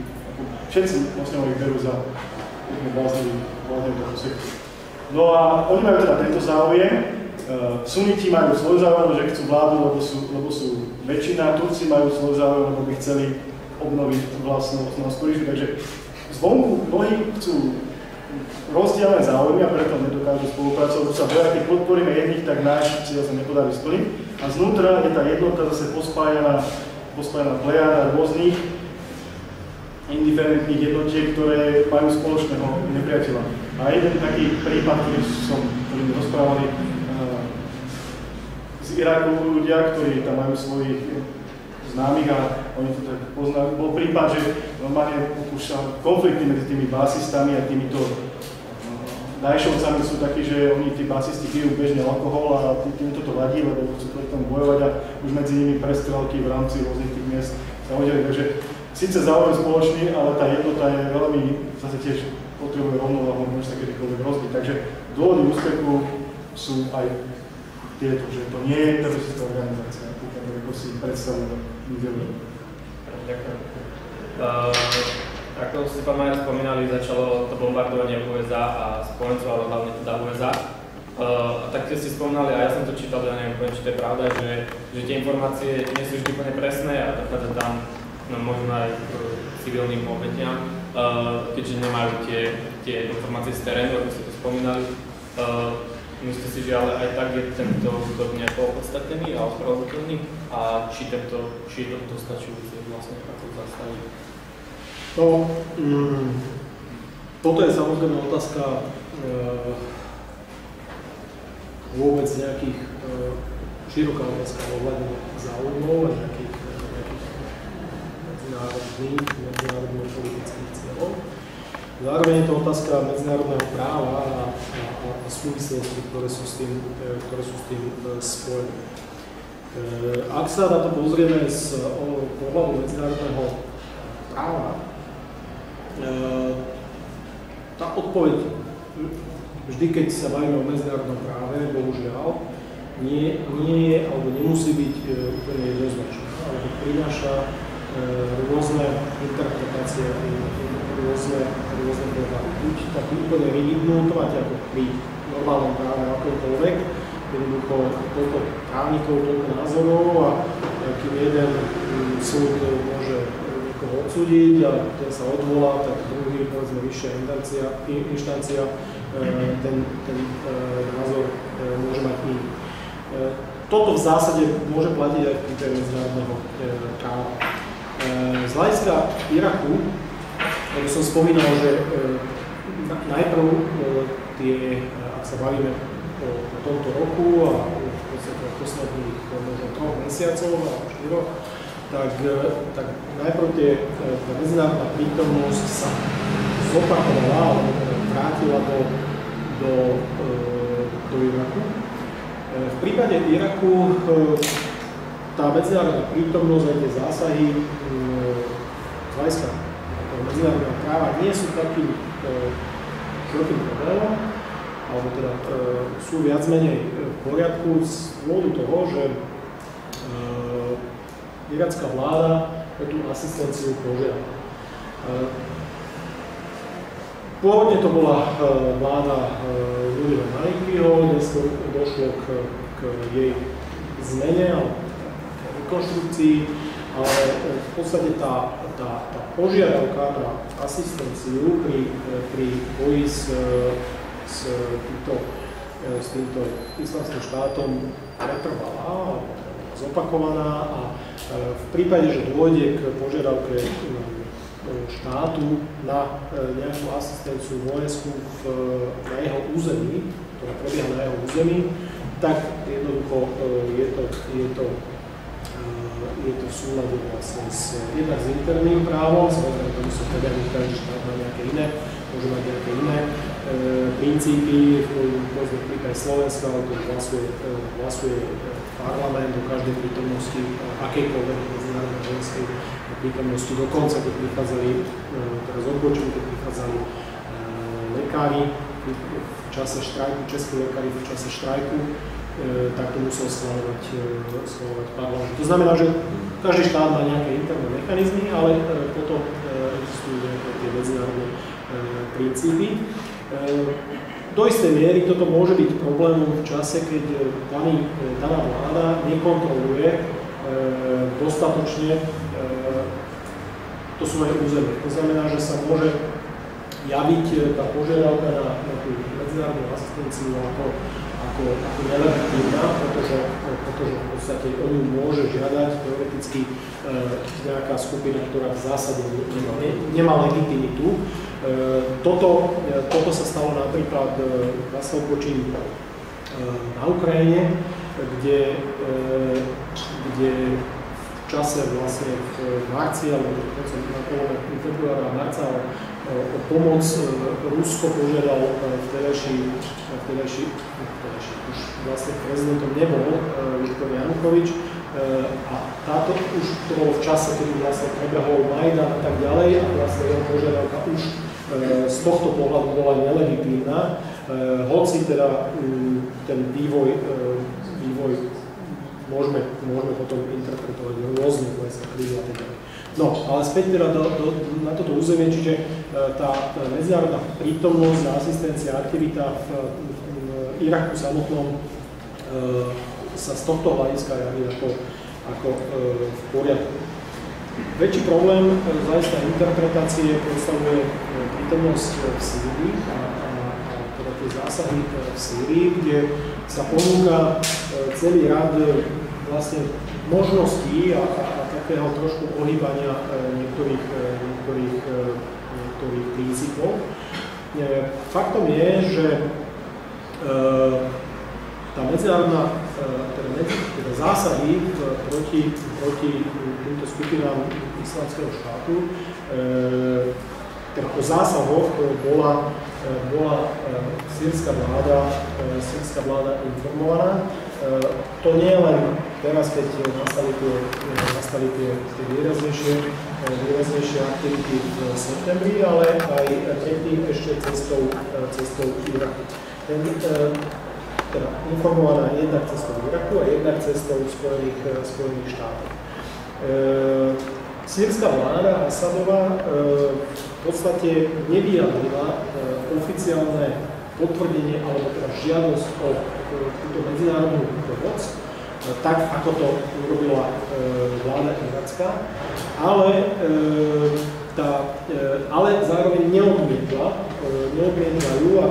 všetci moslimovia ich berú za bláznivú toho sektu. No a oni majú teda tento záujem, suniti majú svoj záujem, že chcú vládu, lebo sú väčšina, Turci majú svoj záujem, lebo by chceli obnoviť vlastnú Osmanskú, takže zvonku mnohí chcú rozdielne záujmy a preto nedokážu spolupracovať, sa boja, keď podporíme jedných, tak náš cieľ sa nepodarí splniť. A znútra je tá jednota zase pospájaná plejáda rôznych indiferentných jednotiek, ktoré majú spoločného nepriateľa. A jeden taký prípad, ktorý mi rozprávali z Iraku ľudia, ktorí tam majú svojich známych a oni to tak poznajú, bol prípad, že normálne už konflikty medzi tými basistami a týmito Daešovcami sú takí, že oni tí basisti pijú bežne alkohol a týmto to vadí, lebo chcú proti tomu bojovať a už medzi nimi prestrelky v rámci rôznych tých miest sa hodili. Takže síce záujem spoločný, ale tá jednota je veľmi, zase tiež potrebuje rovnováhu, môže sa kedykoľvek rozbiť. Takže dôvody úspechu sú aj tieto, že to nie je teroristická organizácia, ako si predstavujú ľudia. Ďakujem. Ako si pán Majer spomínali, začalo to bombardovanie USA a spojencov, ale hlavne teda USA. A taktiež si spomínali, a ja som to čítal, ja neviem, či to je pravda, že tie informácie nie sú vždy úplne presné a dochádza tam možno aj k civilným obetiam, keďže nemajú tie informácie z terénu, ako ste to spomínali. Myslíte si, že ale aj tak je tento útok nejako opodstatnený a ospravedlniteľný? A či je to dostačujúce vlastne ako zastaviť? Toto je samozrejme otázka vôbec nejakých široká otázka ohľadne záujmov a nejakých medzinárodných politických cieľov. Zároveň je to otázka medzinárodného práva a súvislosti, ktoré sú s tým spojené. Ak sa na to pozrieme z pohľadu medzinárodného práva, tá odpoveď vždy, keď sa bavíme o medzinárodnom práve, bohužiaľ, nie je alebo nemusí byť úplne jednoznačná, alebo prináša rôzne interpretácie, rôzne pohľady. Buď tak úplne rigidnú, to máte ako pri normálnom práve akokoľvek, jednoducho toľko právnikov, toľko názorov a kým jeden súd môže niekoho odsúdiť a ten sa odvolá, tak druhý, povedzme, vyššia inštancia ten názor môže mať iný. Toto v zásade môže platiť aj v prípade medzinárodného práva. Z hľadiska Iraku, ako som spomínal, že najprv tie, ak sa bavíme o tomto roku a v podstate posledných možno 3 mesiacov a 4, tak najprv tá medzinárodná prítomnosť sa zopakovala alebo vrátila do Iraku. V prípade Iraku tá medzinárodná prítomnosť a tie zásahy z hľadiska medzinárodného práva nie sú takým veľkým problémom, alebo teda sú viac menej v poriadku z dôvodu toho, že iracká vláda o tú asistenciu požiada. Pôvodne to bola vláda Julia Malikiho, neskôr došlo k jej zmene a rekonštrukcii, ale v podstate tá požiadavka na asistenciu pri boji s týmto islamským štátom pretrvala, zopakovaná a v prípade, že dôjde k požiadavke štátu na nejakú asistenciu vojenskú na jeho území, ktorá prebieha na jeho území, tak jednoducho je to v súlade vlastne jednak s interným právom, samozrejme to musí prebehnúť, každý štát má nejaké iné, môže mať nejaké iné princípy, povedzme v prípade Slovenska, ale to hlasuje parlament do každej prítomnosti, akejkoľvek medzinárodnej vojenskej prítomnosti, dokonca keď prichádzali, teraz odbočím, keď prichádzali lekári v čase štrajku, českí lekári v čase štrajku, tak to musel schvaľovať parlament. To znamená, že každý štát má nejaké interné mechanizmy, ale potom existujú nejaké tie medzinárodné princípy. Do istej miery toto môže byť problémom v čase, keď daná vláda nekontroluje dostatočne to svoje územie. To znamená, že sa môže javiť tá požiadavka na tú medzinárodnú asistenciu ako nelegitímna, pretože v podstate o ňu môže žiadať teoreticky nejaká skupina, ktorá v zásade nemá legitimitu. Toto sa stalo napríklad na Slobodčín na Ukrajine, kde v čase vlastne v marci, alebo na polove februára a marca o pomoc Rusko požiadal vtedajší už vlastne prezidentom nebol Viktor Janukovič a táto už to bolo v čase, kedy vlastne prebehol Majdan a tak ďalej a vlastne jeho požiadavka už z tohto pohľadu bola nelegitímna, hoci teda ten vývoj môžeme potom interpretovať rôzne hľadiska krízy a tak ďalej. No, ale späť teda na toto územie, čiže tá medzinárodná prítomnosť a asistencia, aktivita v Iraku samotnom sa z tohto hľadiska javí ako v poriadku. Väčší problém z hľadiska interpretácie predstavuje prítomnosť v Sýrii a teda tie zásahy v Sýrii, kde sa ponúka celý rad vlastne možností a takého trošku ohýbania niektorých princípov. Faktom je, že tá medzinárodná teda zásahy proti týmto skupinám islamského štátu, teda o zásahoch bola sýrska vláda informovaná to nie je len teraz, keď nastali tie výraznejšie aktivity v septembri, ale aj predtým ešte cestou Iraku. Teda informovaná jednak cestou Iraku a jednak cestou Spojených štátov. Sýrska vláda Asadová v podstate nevyjadrila oficiálne potvrdenie alebo teda žiadosť o túto medzinárodnú pomoc, tak ako to urobila vláda iracká, ale zároveň neodmietla ju a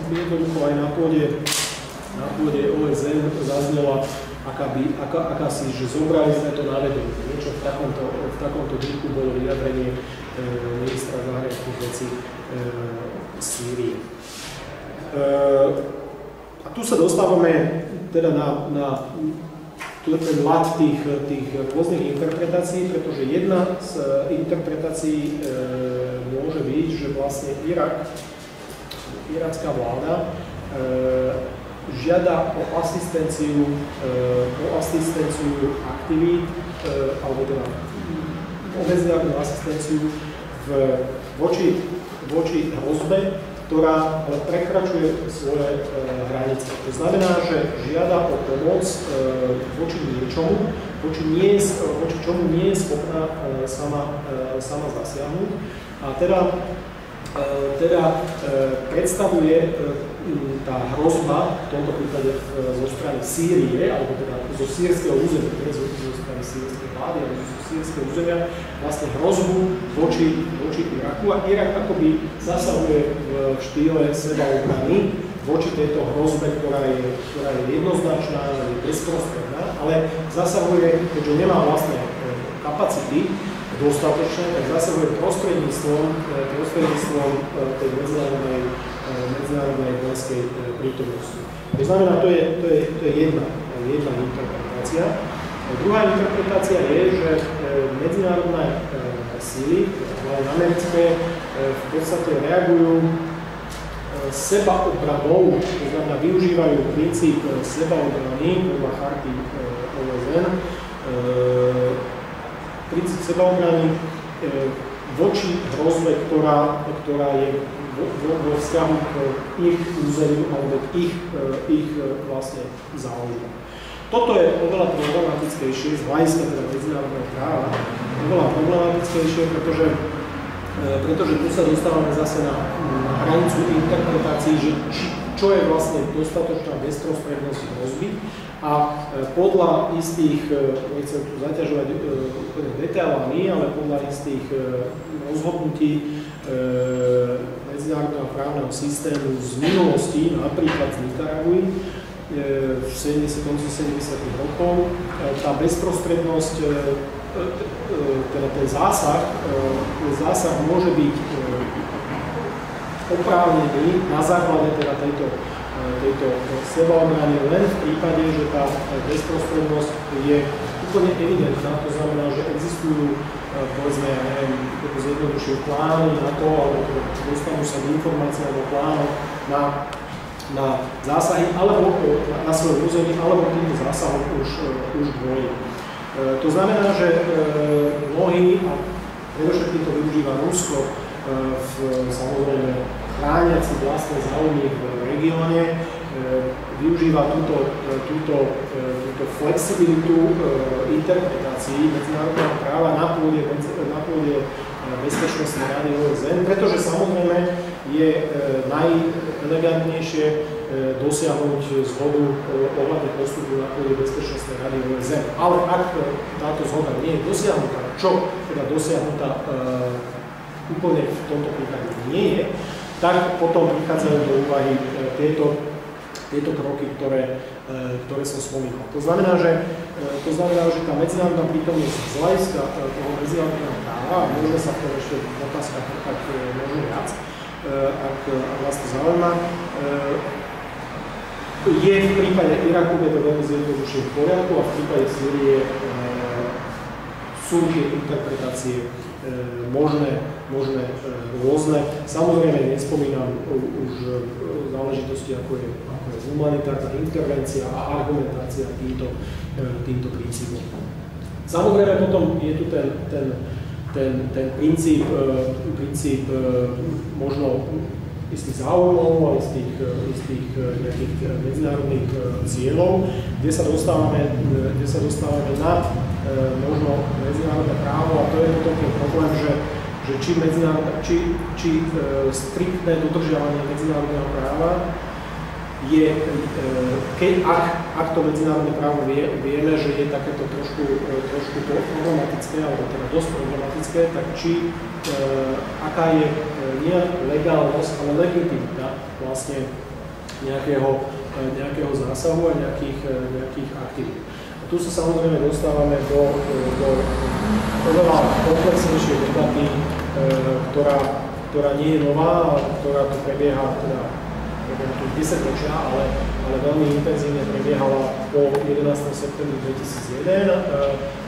jednoducho aj na pôde OSN zaznela akási, že zobrali sme to na vedomie. Niečo v takomto duchu bolo vyjadrenie ministra zahraničných vecí Sýrie. A tu sa dostávame teda na ten ľad tých rôznych interpretácií, pretože jedna z interpretácií môže byť, že vlastne iracká vláda žiada o asistenciu aktivít, alebo teda o medzinárodnú asistenciu voči hrozbe, ktorá prekračuje svoje hranice. To znamená, že žiada o pomoc voči niečomu, voči čomu nie je schopná sama zasiahnuť. A teda predstavuje tá hrozba, v tomto prípade zo strany Sýrie, alebo teda zo sýrskeho územia, nie zo strany sýrskej vlády, ale zo sýrskeho územia, vlastne hrozbu voči Iraku. A Irak akoby zasahuje v štýle sebaobrany voči tejto hrozbe, ktorá je jednoznačná, je bezprostredná, ale zasahuje, keďže nemá vlastné kapacity dostatočné, tak zasahuje prostredníctvom tej medzinárodnej vojenskej prítomnosti. To znamená, to je jedna interpretácia. Druhá interpretácia je, že medzinárodné síly, hlavne americké, v podstate reagujú sebaobranou, to znamená, využívajú princíp sebaobrany podľa charty OSN, princíp sebaobrany voči hrozbe, ktorá je vo vzťahu k ich územiu alebo k ich vlastne záujmu. Toto je oveľa problematickejšie z hľadiska teda medzinárodného práva, oveľa problematickejšie, pretože tu sa dostávame zase na hranicu interpretácií, že čo je vlastne dostatočná bezprostrednosť hrozby. A podľa istých, nechcem tu zaťažovať úplne detailami, ale podľa istých rozhodnutí medzinárodného právneho systému z minulosti, napríklad z Nikaraguji, v 70. rokov, tá bezprostrednosť, teda ten zásah môže byť oprávnený na základe teda tejto sebaobrany len v prípade, že tá bezprostrednosť je úplne evidentná, to znamená, že existujú, povedzme, ja neviem, zjednodušujú plány na to, alebo dostanú sa informácie alebo plánov na zásahy, alebo na svojom území, alebo týmto zásahom už dôjde. To znamená, že mnohí, a predovšetkým to využíva Rusko, samozrejme chrániaci vlastné záujmy v regióne, využíva túto flexibilitu interpretácií medzinárodného práva na pôde Bezpečnostnej rady OSN, pretože samozrejme je najelegantnejšie dosiahnuť zhodu ohľadne postupu na pôde Bezpečnostnej rady OSN. Ale ak táto zhoda nie je dosiahnutá, čo teda dosiahnutá úplne v tomto prípade nie je, tak potom prichádzajú do úvahy tieto kroky, ktoré som spomínal. To znamená, že tá medzinárodná prítomnosť z hľadiska toho medzinárodného práva, a môžeme sa v tom ešte v otázkach tak možno viac, ak vás to zaujíma, je v prípade Iraku je to veľmi zjednoduššie v poriadku a v prípade Sýrie sú tie interpretácie možné rôzne. Samozrejme nespomínam už záležitosti, ako je humanitárna intervencia a argumentácia týmto princípom. Samozrejme potom je tu ten princíp možno istých záujmov a istých nejakých medzinárodných cieľov, kde sa dostávame na možno medzinárodné právo, a to je potom ten problém, že či striktné dodržiavanie medzinárodného práva je, ak to medzinárodné právo vieme, že je takéto trošku problematické, alebo teda dosť problematické, tak či aká je nie legálnosť, ale legitimita vlastne nejakého zásahu a nejakých aktivít. A tu sa samozrejme dostávame do oveľa komplexnejšej debaty, ktorá nie je nová, a ktorá tu prebieha teda 10 ročia, ale veľmi intenzívne prebiehala po 11. septembri 2001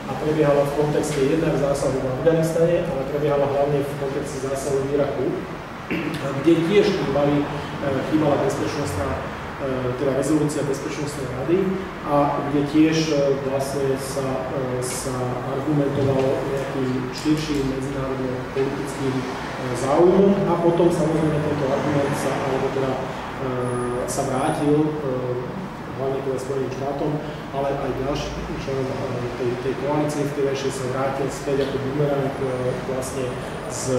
a prebiehala v kontexte jednak zásahu v Afganistane, ale prebiehala hlavne v kontexte zásahu v Iraku, kde tiež chýbala bezpečnostná, teda rezolúcia Bezpečnostnej rady a kde tiež vlastne sa argumentovalo nejakým širším medzinárodno-politickým záujmom a potom samozrejme tento argument sa vrátil hlavne teda Spojeným štátom, ale aj ďalším členom tej koalície vtedajšej sa vrátil späť ako bumerang vlastne s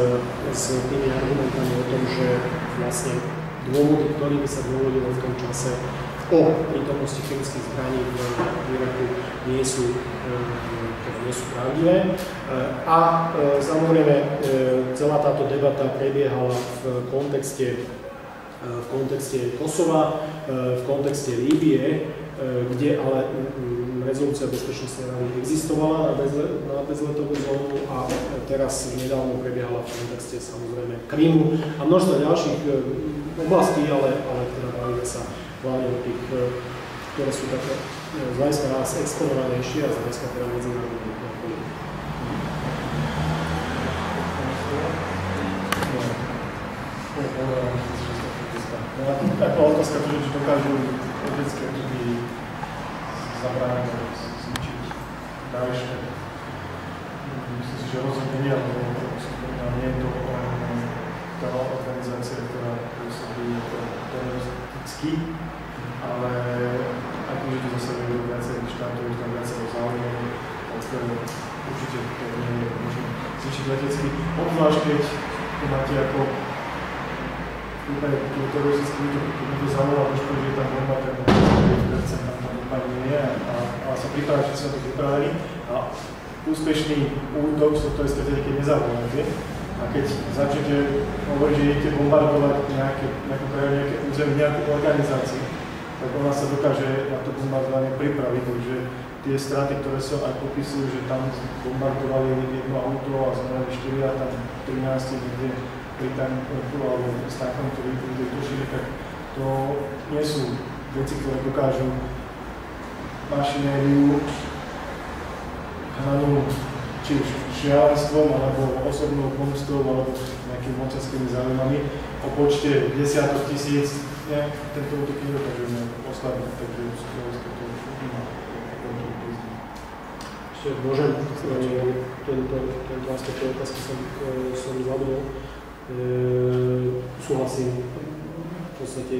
tými argumentami o tom, že vlastne dôvody, ktorými sa dôvodilo v tom čase o prítomnosti chemických zbraní v Iraku nie sú pravdivé. A samozrejme celá táto debata prebiehala v kontexte Kosova, v kontexte Líbie, kde ale rezolúcia Bezpečnostnej rady existovala na bezletovú zónu a teraz nedávno prebiehala v kontexte samozrejme Krymu a množstva ďalších oblastí, ale teda bavíme sa hlavne o tých, ktoré sú také z hľadiska nás exponovanejšie a z hľadiska teda medzinárodných politík. Taká otázka, či dokážu vedecké ľudí zabrániť, zničiť Daesh. Myslím si, že rozhodne nie, nie je to tá organizácia, ktorá pôsobí teroristicky, ale ak môžete zasadiť do viacerých štátov, tam viacero záujmov, tak určite to nie je možné zničiť letecky. Obzvlášť, keď to máte ako úplne teroristický útok, keď mi to zavolá, že je tam bomba, tak 9% tam úplne nie je a sa pripraviť, že sa to pripravili a úspešný útok sú to je keď nezavoláte a keď začnete hovoriť, že idete bombardovať nejaké územie, nejakú organizáciu, tak ona sa dokáže na to bombardovanie pripraviť, takže tie straty, ktoré sa aj popisujú, že tam bombardovali jedno auto a zomreli 4 a tam 13 niekde pri tanku alebo stákom, ktorí došli, tak to nie sú veci, ktoré dokážu mašinériu hnanú či už šialenstvom, alebo osobnou pomstou, alebo nejakými mocenskými záujmami. O počte desiatok tisíc tento útok nedokážeme oslabiť, takže to má kontrolu. Ešte môžem, tento aspekt otázky som zabudol. Súhlasím v podstate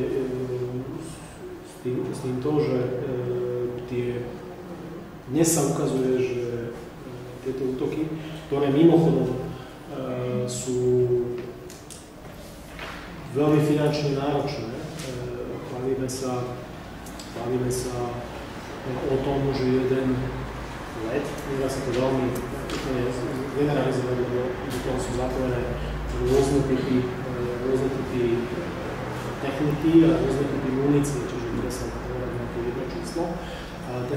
s týmto, že dnes sa ukazuje, že tieto útoky, ktoré mimochodom sú veľmi finančne náročné. Bavíme sa o tom, že jeden let, nedá sa to veľmi generalizovať, do toho sú zapojené rôzne typy techniky a rôzne typy munície, čiže nedá sa povedať nejaké jedno číslo. Ale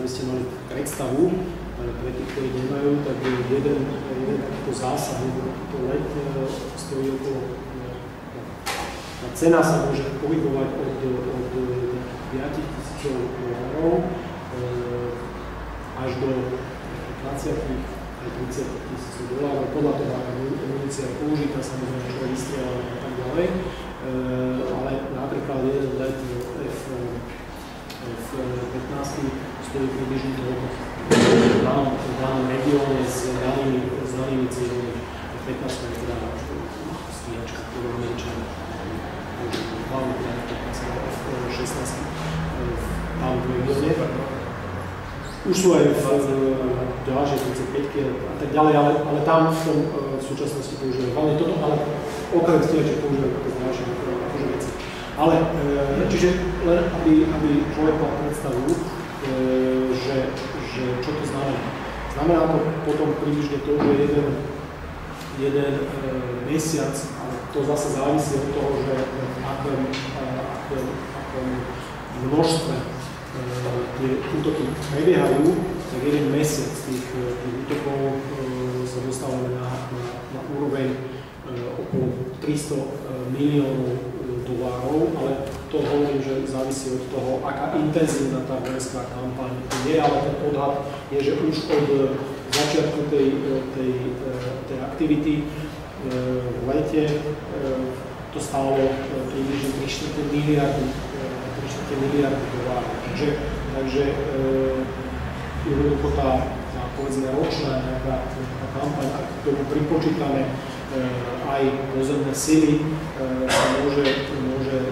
aby ste mali predstavu, pre tých, ktorí nemajú, tak jeden takýto zásah, takýto let stojí okolo, tá cena sa môže pohybovať od $5,000 až do aj 30 000 dolárov, podľa toho, aká munícia je použitá, samozrejme, čo je vystrieľané a tak ďalej. Ale napríklad jeden let F-15 stojí približne toľko v danom regióne s danými cieľmi. F-15 je teda stíhačka, ktorú Američania hlavne teda F-16 v danom regióne. Už sú aj ďalšie 35-ky a tak ďalej, ale tam v súčasnosti používajú hlavne toto, ale okrem stíhačiek používajú také ďalšie akože veci. Ale, čiže len aby človek mal predstavu, že čo to znamená. Znamená to potom približne to, že jeden mesiac, ale to zase závisí od toho, že v akom množstve tie útoky prebiehajú, tak jeden mesiac tých útokov sa dostávame na úroveň okolo 300 miliónov dolárov, ale to hovorím, že závisí od toho, aká intenzívna tá vojenská kampaň je, ale ten odhad je, že už od začiatku tej aktivity v lete to stálo približne 3/4 miliardy dolárov. Takže jednoducho tá povedzme ročná nejaká kampaň, ak k tomu pripočítame aj pozemné sily, sa môže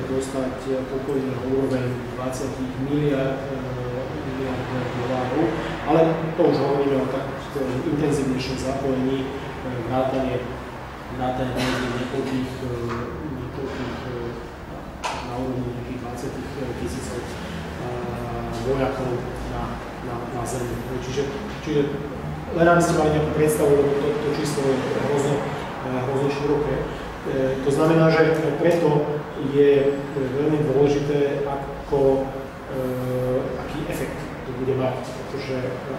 dostať pokojne na úroveň 20 miliard dolárov, ale to už hovoríme o tak intenzívnejšom zapojení vrátane niekoľkých na úrovni nejakých 20 000 vojakov na zemi. Čiže len aby ste mali nejakú predstavu, lebo to číslo je hrozne široké. To znamená, že preto je veľmi dôležité, aký efekt to bude mať, pretože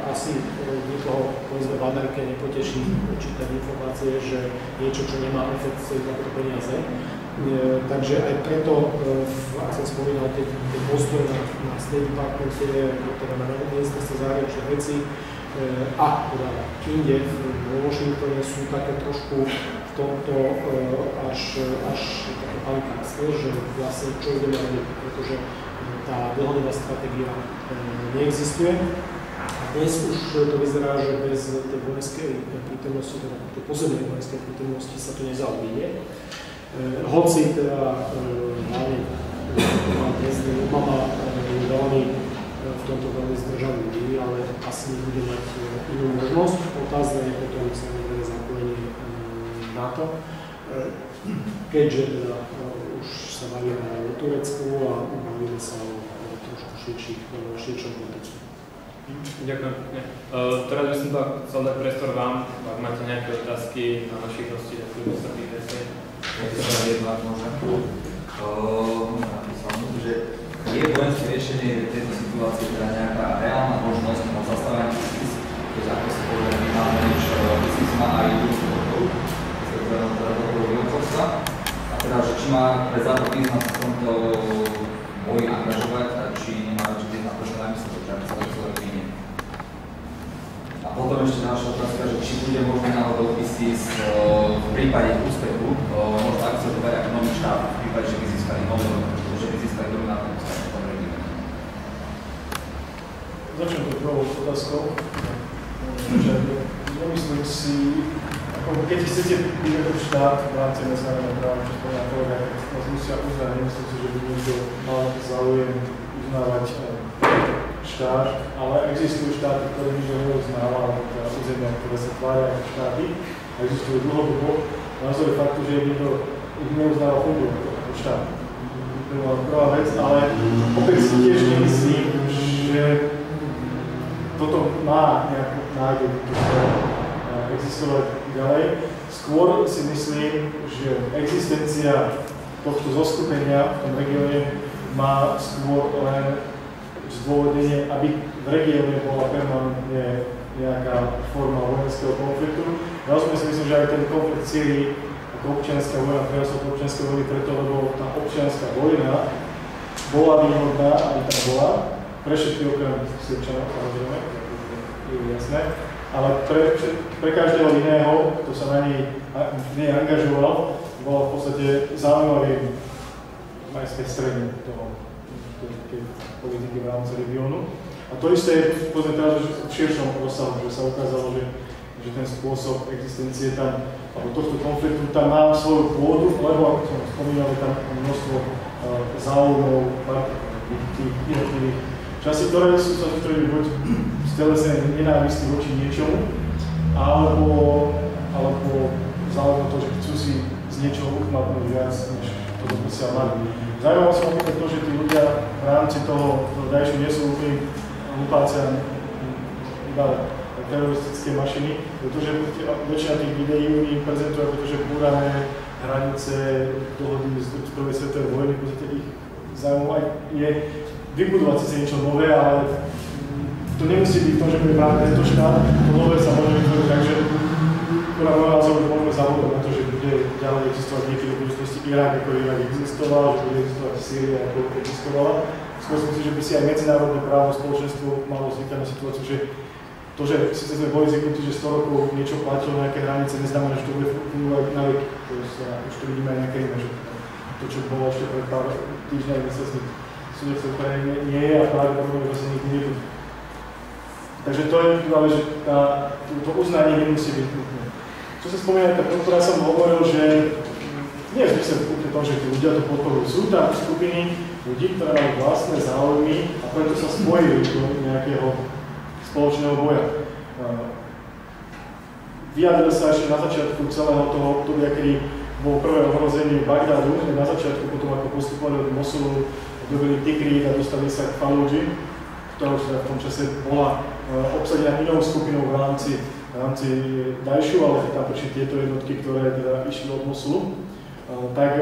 asi nikoho povedzme v Amerike nepoteší čítať informácie, že niečo, čo nemá efekt, stojí za to peniaze. Takže aj preto, ak som spomínal, tie postoje na State Department, teda na ministerstve zahraničných vecí a teda inde vo Washingtone sú také trošku v tomto až také panikárske, že vlastne čo ideme robiť, pretože tá dlhodobá stratégia neexistuje. A dnes už to vyzerá, že bez tej vojenskej prítomnosti, teda tej pozemnej vojenskej prítomnosti sa to nezaobíde. Hoci teda hlavne pán prezident Obama je veľmi v tomto veľmi zdržanlivý, ale asi nebude mať inú možnosť. Otázne je potom samozrejme zapojenie NATO, keďže teda už sa bavíme o Turecku a bavíme sa o trošku širšom kontextu. Ďakujem pekne. Teraz by som to chcel dať priestor vám, ak máte nejaké otázky na našich hostí, tak kľudne sa pýtajte. Jedná môžem. Že je vojenské riešenie tejto situácie teda nejaká reálna možnosť na zastavenie ISIS, keďže ako sa povedal, my máme niečo, ISIS má aj inú sportov, teda toho výrobcovstva. A teda, že či má pre Západ význam v tomto boji angažovať, a či nemá radšej význam to, čo najmyslí, že aby sa to celé vynie. A potom ešte ďalšia otázka, že či bude možné náhodou ISIS v prípade úspechu možno akceptovať ako nový štát, v prípade, že by získali dominantné ústavy v tom regióne. Začnem to prvou otázkou. Nemyslím si, keď chcete byť ako štát v rámci medzinárodného práva, čo spomínam kolega, nás musia uznať, nemyslím si, že by niekto mal záujem uznávať štát, ale existujú štáty, ktoré nikto neuznáva, alebo teda územia, ktoré sa tvária ako štáty. Existujú dlhodobo názory faktu, že nikto ich neuznáva fungujú ako štát. To bola prvá vec, ale opäť si tiež nemyslím, že toto má nejakú nádej existovať ďalej. Skôr si myslím, že existencia tohto zoskupenia v tom regióne má skôr len zdôvodnenie, aby v regióne bola permanentne nejaká forma vojenského konfliktu. Ja osobne si myslím, že aj ten konflikt v Sýrii ako občianska vojna, prejasol občianskej vojny preto, lebo tá občianska vojna bola výhodná, aby tam bola, pre všetky okrem Sýrčanov, samozrejme, je jasné. ale pre každého iného, kto sa na nej angažoval, bola v podstate zaujímavým aj spestrenie toho politiky v rámci regiónu. A to isté je teraz v širšom rozsahu, že sa ukázalo, že ten spôsob existencie tam, alebo tohto konfliktu tam má svoju pôdu, lebo ako som spomínal, tam množstvo záujmov tých jednotlivých časí, ktoré sú sa sústredili buď z telesnej nenávisti voči niečomu, alebo záujmom to, že chcú si z niečoho uchmatnúť viac, než to doposiaľ mali. Zaujímavé som napríklad to, že tí ľudia v rámci toho Daešu nie sú úplne hlupáci a iba teroristické mašiny, pretože väčšina tých videí im prezentuje, pretože búrame hranice dohody z prvej svetovej vojny, v podstate ich záujmom aj je vybudovať si niečo nové, ale to nemusí byť to, že bude práve tento štát, to nové sa môže vytvoriť tak, že podľa môjho názoru môžeme zabudnúť na to, že bude ďalej existovať niekedy v budúcnosti Irak, ako Irak existoval, že bude existovať Sýria, ako existovala. Skôr si myslím, že by si aj medzinárodné právne spoločenstvo malo zvykať na situáciu, že to, že síce sme boli zvyknutí, že 100 rokov niečo platilo na nejaké hranice, neznamená, že to bude fungovať na veky. Už to vidíme aj nejaké iné, že to, čo bolo ešte pred pár týždňami, výsledných súdecov, ktoré nie je a práve problémy, že sa nikdy nebude. Takže to je ale, že to uznanie nemusí byť nutné. Čo sa spomína, tá podpora som hovoril, že nie je zmysel v tom, že tí ľudia to podporujú. Sú tam skupiny ľudí, ktoré majú vlastné záujmy a preto sa spojili do nejakého spoločného boja. Vyjadril sa ešte na začiatku celého toho obdobia, kedy bolo prvé ohrozenie Bagdadu, na začiatku potom ako postupovali od Mosulu, dobili Tikrit a dostali sa k Faludži, ktorá už v tom čase bola obsadená inou skupinou v rámci Daešu, ale tam prišli tieto jednotky, ktoré teda išli od Mosulu. Tak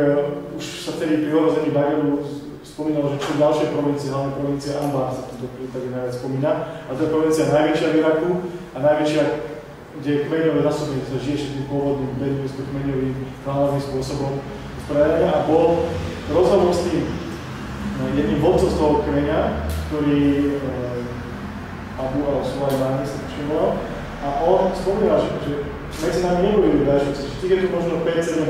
už sa vtedy pri ohrození Bagdadu spomínalo, že čo ďalšie provincie, hlavne provincia Anbar sa v tomto prípade najviac spomína. A to je provincia najväčšia v Iraku a najväčšia, kde je kmeňové zasobenie, sa žije všetkým pôvodným beduínsko-kmeňovým klánovým spôsobom usporiadania a bol rozhovor s tým jedným vodcom z toho kmeňa, ktorý Abu al-Sulajmani sa všimol, a on spomínal, že medzi nami neboli ľudia, že tých je tu možno 5-7%,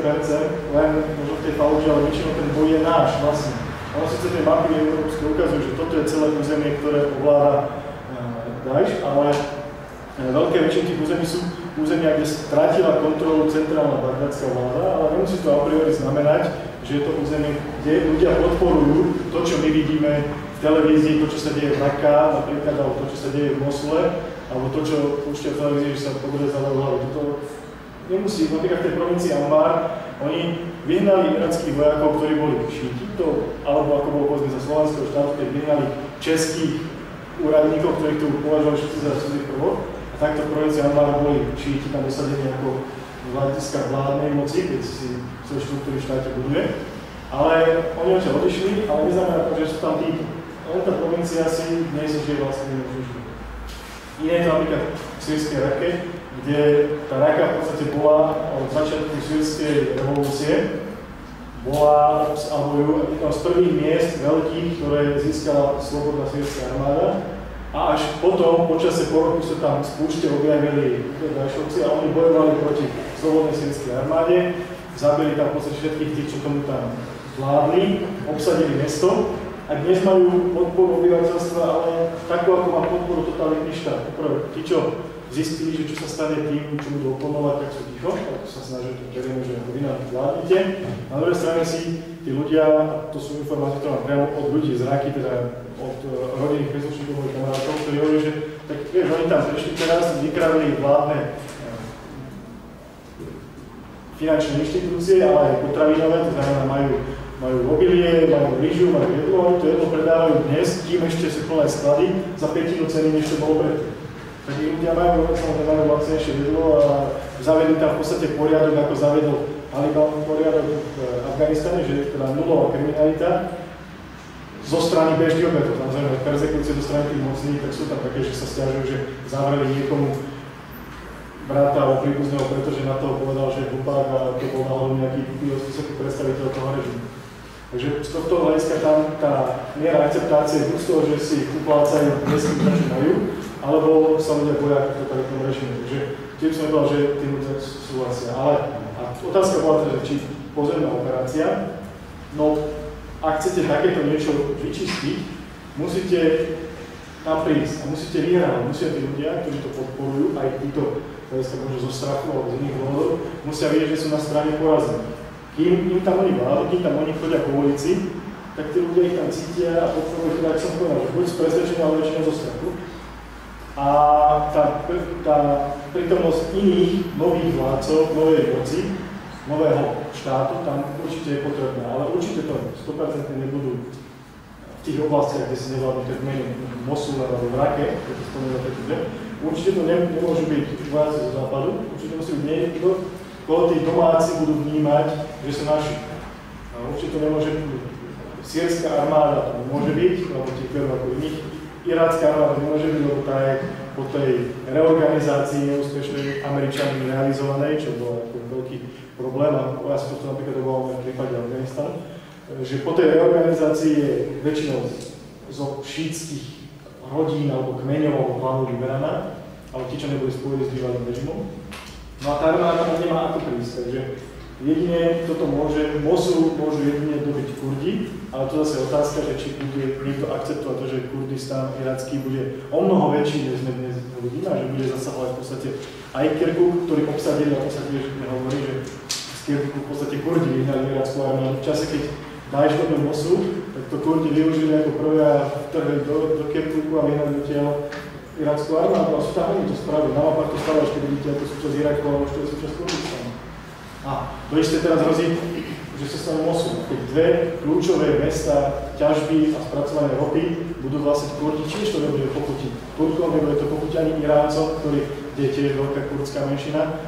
len možno v tej Faludži, ale väčšinou ten boj je náš vlastne. Ono síce tie mapy európske ukazujú, že toto je celé územie, ktoré ovláda Daeš, ale veľké väčšiny tých území sú územia, kde stratila kontrolu centrálna bagdadská vláda, ale nemusí to a priori znamenať, že je to územie, kde ľudia podporujú to, čo my vidíme v televízii, to, čo sa deje v Raqqa, napríklad, alebo to, čo sa deje v Mosule, alebo to, čo púšťa v televízii, že sa podrezali hlavy. Toto nemusí, napríklad v tej provincii Anbar, oni vyhnali irackých vojakov, ktorí boli šíti, alebo ako bolo povedzme za slovanského štátu, keď vyhnali českých úradníkov, ktorých tu považovali všetci za cudzích prvok. A takto v provincii Anbar boli šíti tam dosadení ako hľadiska vládnej moci, keď si svoje štruktúry v štáte buduje. Ale oni odtiaľ odišli, ale neznamená to, že sú tam tí. Len tá provincia si dnes žije vlastne nemôžu. Iné je to napríklad v sýrskej Rake, kde tá Raka v podstate bola od začiatku sýrskej revolúcie, bola jedno z prvých miest veľkých, ktoré získala slobodná sýrska armáda. A až potom, počase po roku sa tam z púšte objavili Daešovci a oni bojovali proti slobodnej sýrskej armáde, zabili tam v podstate všetkých tých, čo tomu tam vládli, obsadili mesto. A dnes majú podporu obyvateľstva, ale takú, ako má podporu totalitný štát. Poprvé, tí, čo zistili, že čo sa stane tým, čo budú oponovať, tak sú ticho, tak sa snažia, že berieme, že vy nám vládnete. Na druhej strane si tí ľudia, to sú informácie, ktoré mám priamo od ľudí z Raky, teda od rodinných príslušníkov mojich kamarátov, ktorí hovorí, že tak vieš, oni tam prišli teraz, vykradli vládne finančné inštitúcie, ale aj potravinové, to znamená majú obilie, majú rýžu, majú jedlo, to jedlo predávajú dnes, kým ešte sú plné sklady, za 5 ceny, než to bolo predtým. Tak ľudia majú lacnejšie jedlo a zavedú tam v podstate poriadok, ako zavedol Taliban poriadok v Afganistane, že je teda nulová kriminalita zo strany bežných obyvateľov. Samozrejme, perzekúcie zo strany tých mocných, tak sú tam také, že sa sťažujú, že zavreli niekomu brata alebo príbuzného, pretože na toho povedal, že je hlupák a to bol náhodou nejaký vysoký predstaviteľ toho režimu. Takže z tohto hľadiska tam tá miera akceptácie z toho, že si uplácajú dnesky, čo majú, alebo sa ľudia boja totalitného režimu. Takže tým som povedal, že tí ľudia súhlasia. Ale a otázka bola teda, či pozemná operácia, no ak chcete takéto niečo vyčistiť, musíte tam prísť a musíte vyhrávať. Musia tí ľudia, ktorí to podporujú, aj títo, možno zo strachu alebo z iných dôvodov, musia vedieť, že sú na strane porazení. Kým tam oni vládu, kým tam oni chodia po ulici, tak tí ľudia ich tam cítia a podporujú, teda, ak som povedal, že buď z presvedčenia, ale väčšinou zo strachu. A tá prítomnosť iných nových vládcov, novej moci, nového štátu, tam určite je potrebná, ale určite to 100% nebudú v tých oblastiach, kde si nevládnu tak menej Mosul alebo v Rake, keď to spomínate tu, určite to nemôžu byť vojaci zo západu, určite musí byť niekto, koho tí domáci budú vnímať, že sú naši. A určite to nemôže byť sírska armáda, to môže byť, alebo tých veľmi ako iných, irácka armáda nemôže byť, lebo tá je po tej reorganizácii neúspešnej Američanmi realizovanej, čo bol ako veľký problém, a ja som to napríklad bol v prípade Afganistanu, že po tej reorganizácii je väčšinou zo šítskych rodín alebo kmeňov alebo klanov vyberaná, ale tí, čo neboli spojení s bývalým režimom. No a tá armáda nemá ako prísť, takže jedine toto Mosul môžu jedine dobiť Kurdi, ale to zase je otázka, že či bude niekto akceptovať to, že Kurdistán iracký bude o mnoho väčší, než sme dnes vidíme, a že bude zasahovať v podstate aj Kirkuk, ktorý obsadili, a v podstate hovorí, že z Kirkuku v podstate Kurdi vyhnali irackú armádu. V čase, keď Daesh do Mosul, tak to Kurdi využili ako prvé a vtrhli do Kirkuku a vyhnali odtiaľ irackú armádu. A sú tam oni to spravili. Na mapách to stalo, ešte vidíte ako súčasť Iraku, alebo ešte súčasť Kurdistánu. A to isté teraz hrozí, že sa stane Mosul. Keď dve kľúčové mesta ťažby a spracovania ropy budú vlastniť Kurdi, tiež to nebude pochutiť Turkom, nebude to pochutiť ani Iráncom, kde je tiež veľká kurdská menšina.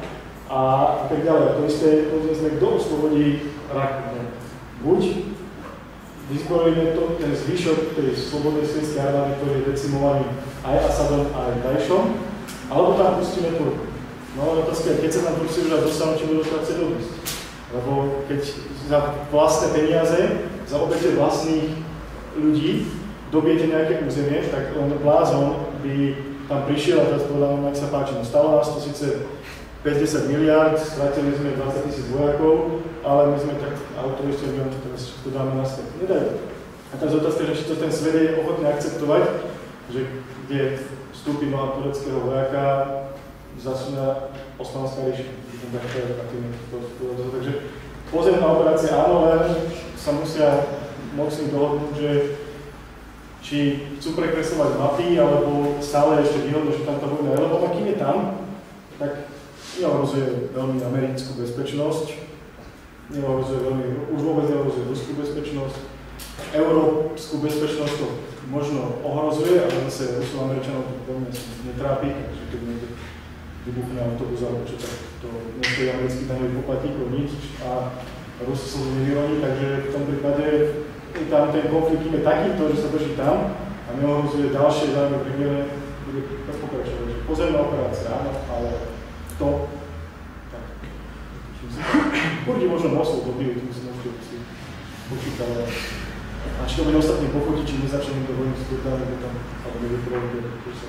A tak ďalej. A to isté, kto oslobodí Rak. Buď vyzbrojíme to, ten zvyšok tej slobodnej sírskej armády, ktorý je decimovaný aj Asadom, aj Daešom, alebo tam pustíme Turku. No ale otázka je, keď sa tam Turci už aj dostanú, či budú chcieť odísť. Lebo keď za vlastné peniaze, za obete vlastných ľudí dobijete nejaké územie, tak len blázon by tam prišiel a teraz povedal, ak sa páči, no stalo nás to síce 50 miliárd, stratili sme 20 000 vojakov, ale my sme tak autoristi, že teraz to dáme naspäť. Nedajú. A teraz otázka, že či to ten svet je ochotný akceptovať, že kde vstúpi noha tureckého vojaka, zasúňa Osmanská ríša. Takže pozemná operácia áno, len sa musia mocní dohodnúť, že či chcú prekresovať mapy, alebo stále ešte vyhodnotiť tam tá vojna. Lebo kým je tam, tak neohrozuje veľmi americkú bezpečnosť, už vôbec neohrozuje ruskú bezpečnosť, európsku bezpečnosť to možno ohrozuje, ale zase Rusov Američanov to veľmi netrápi, takže keď niekde vybuchne autobus alebo čo, tak to nestojí amerických daňových poplatníkov nič a Rusi sa to nevyroní, takže v tom prípade tam ten konflikt je takýto, že sa drží tam a neohrozuje ďalšie zájmy premiére, bude pokračovať. Pozemná operácia, áno, ale to, tak, Kurdi možno Mosul dobijú, tým si môžete si počítať, a či to bude ostatní pochodiť, či nezačneme do vojny s Kurdami, alebo nevyprovode, to sa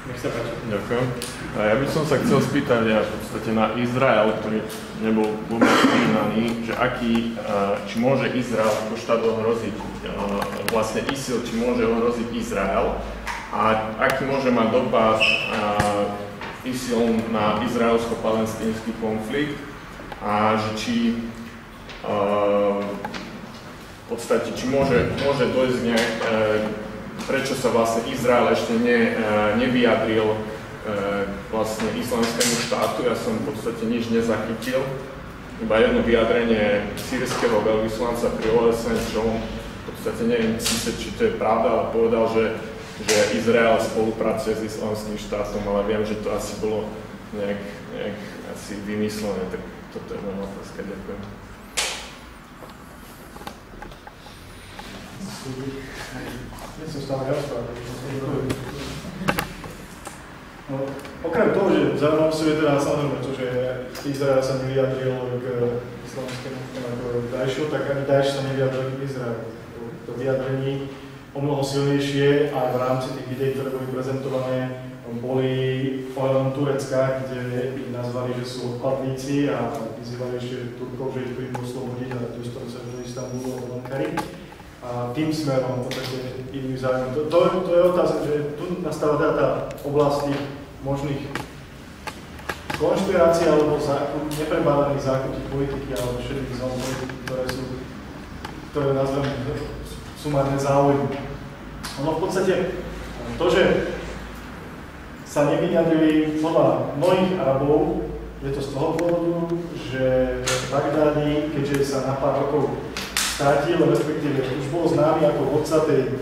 nech sa páči. Ďakujem. A ja by som sa chcel spýtať v podstate na Izrael, ktorý nebol vôbec spomínaný, že či môže Izrael ako štát ohroziť vlastne ISIL, či môže ohroziť Izrael a aký môže mať dopad ISIL na izraelsko-palestínsky konflikt a že či v podstate, či môže dojsť prečo sa vlastne Izrael ešte nevyjadril vlastne islamskému štátu. Ja som v podstate nič nezachytil, iba jedno vyjadrenie sírskeho veľvyslanca pri OSN, čo on v podstate neviem síce, či to je pravda, ale povedal, že Izrael spolupracuje s islamským štátom, ale viem, že to asi bolo nejak asi vymyslené, tak toto je moja otázka. Ďakujem. Nie som stále rozprávať. No, okrem toho, že zaujímavé sú je teda samozrejme to, že Izrael sa nevyjadril k islamskému Daešu, tak ani Daeš sa nevyjadril k Izraelu. To vyjadrení mnoho silnejšie aj v rámci tých videí, ktoré boli prezentované, boli ohľadom Turecka, kde ich nazvali, že sú odpadníci a vyzývali ešte Turkov, že ich prídu oslobodiť a tu ktoré sa do Istanbulu a Ankary. A tým smerom v podstate idú zájmy. To je otázka, že tu nastáva tá oblasť tých možných konšpirácií alebo neprebádaných zákutí politiky alebo všetkých zón politiky, ktoré nazveme sumárne záujmy. Ono v podstate to, že sa nevyjadrili podľa mnohých Arabov, je to z toho dôvodu, že Bagdádi, keďže sa na pár rokov strátil, respektíve už bol známy ako vodca tej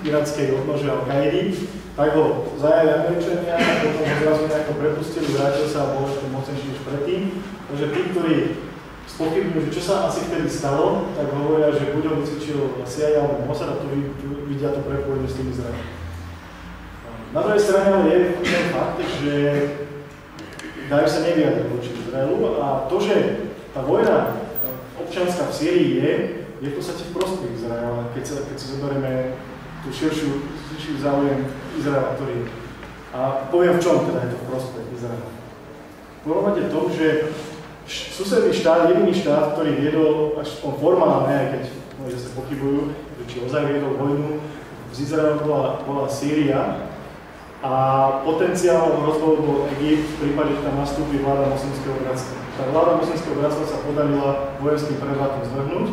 irackej odnože Al-Kaidy, tak ho zajali Američania a potom ho zrazu nejako prepustili, vrátil sa a bol ešte mocnejší než predtým. Takže tí, ktorí spochybňujú, že čo sa asi vtedy stalo, tak hovoria, že buď ho vycvičil CIA alebo Mossad a tu vidia to prepojenie s tým Izraelom. Na druhej strane ale je ten fakt, že Daesh sa nevyjadril voči Izraelu a to, že tá vojna občianska v Sýrii je v podstate v prospech Izraela, keď si zoberieme tú širší záujem Izraela, ktorý je. A poviem v čom teda je to v prospech Izraela. Porovnáte to, že susedný štát, jediný štát, ktorý viedol až formálne, aj keď môže sa pochybujú, či ozaj viedol vojnu, z Izraela bola Sýria a potenciálnou hrozbou bol Egypt v prípade, že tam nastúpi vláda moslimského bratstva. Tá vláda moslimského bratstva sa podarila vojenským prevratom zvrhnúť,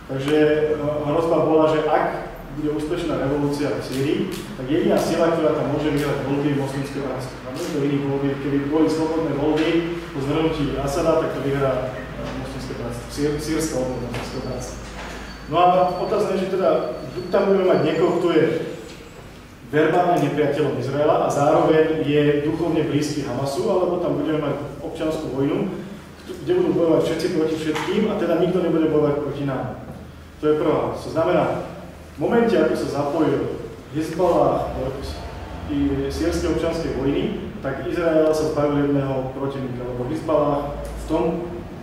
takže hrozba bola, že ak bude úspešná revolúcia v Sýrii, tak jediná sila, ktorá tam môže vyhrať voľby, je moslimské bratstvo. A nie to iných voľby, keby boli slobodné voľby po zvrhnutí Asada, tak to vyhrá moslimské bratstvo, sýrska obľúba moslimského bratstva. No a otázne je, že teda tam budeme mať niekoho, kto je verbálne nepriateľom Izraela a zároveň je duchovne blízky Hamasu, alebo tam budeme mať občiansku vojnu, kde budú bojovať všetci proti všetkým a teda nikto nebude bojovať proti nám. To je prvá. To znamená, v momente, ako sa zapojil Hezbollah do sýrskej občianskej vojny, tak Izrael sa zbavil jedného protivníka, lebo Hezbollah v tom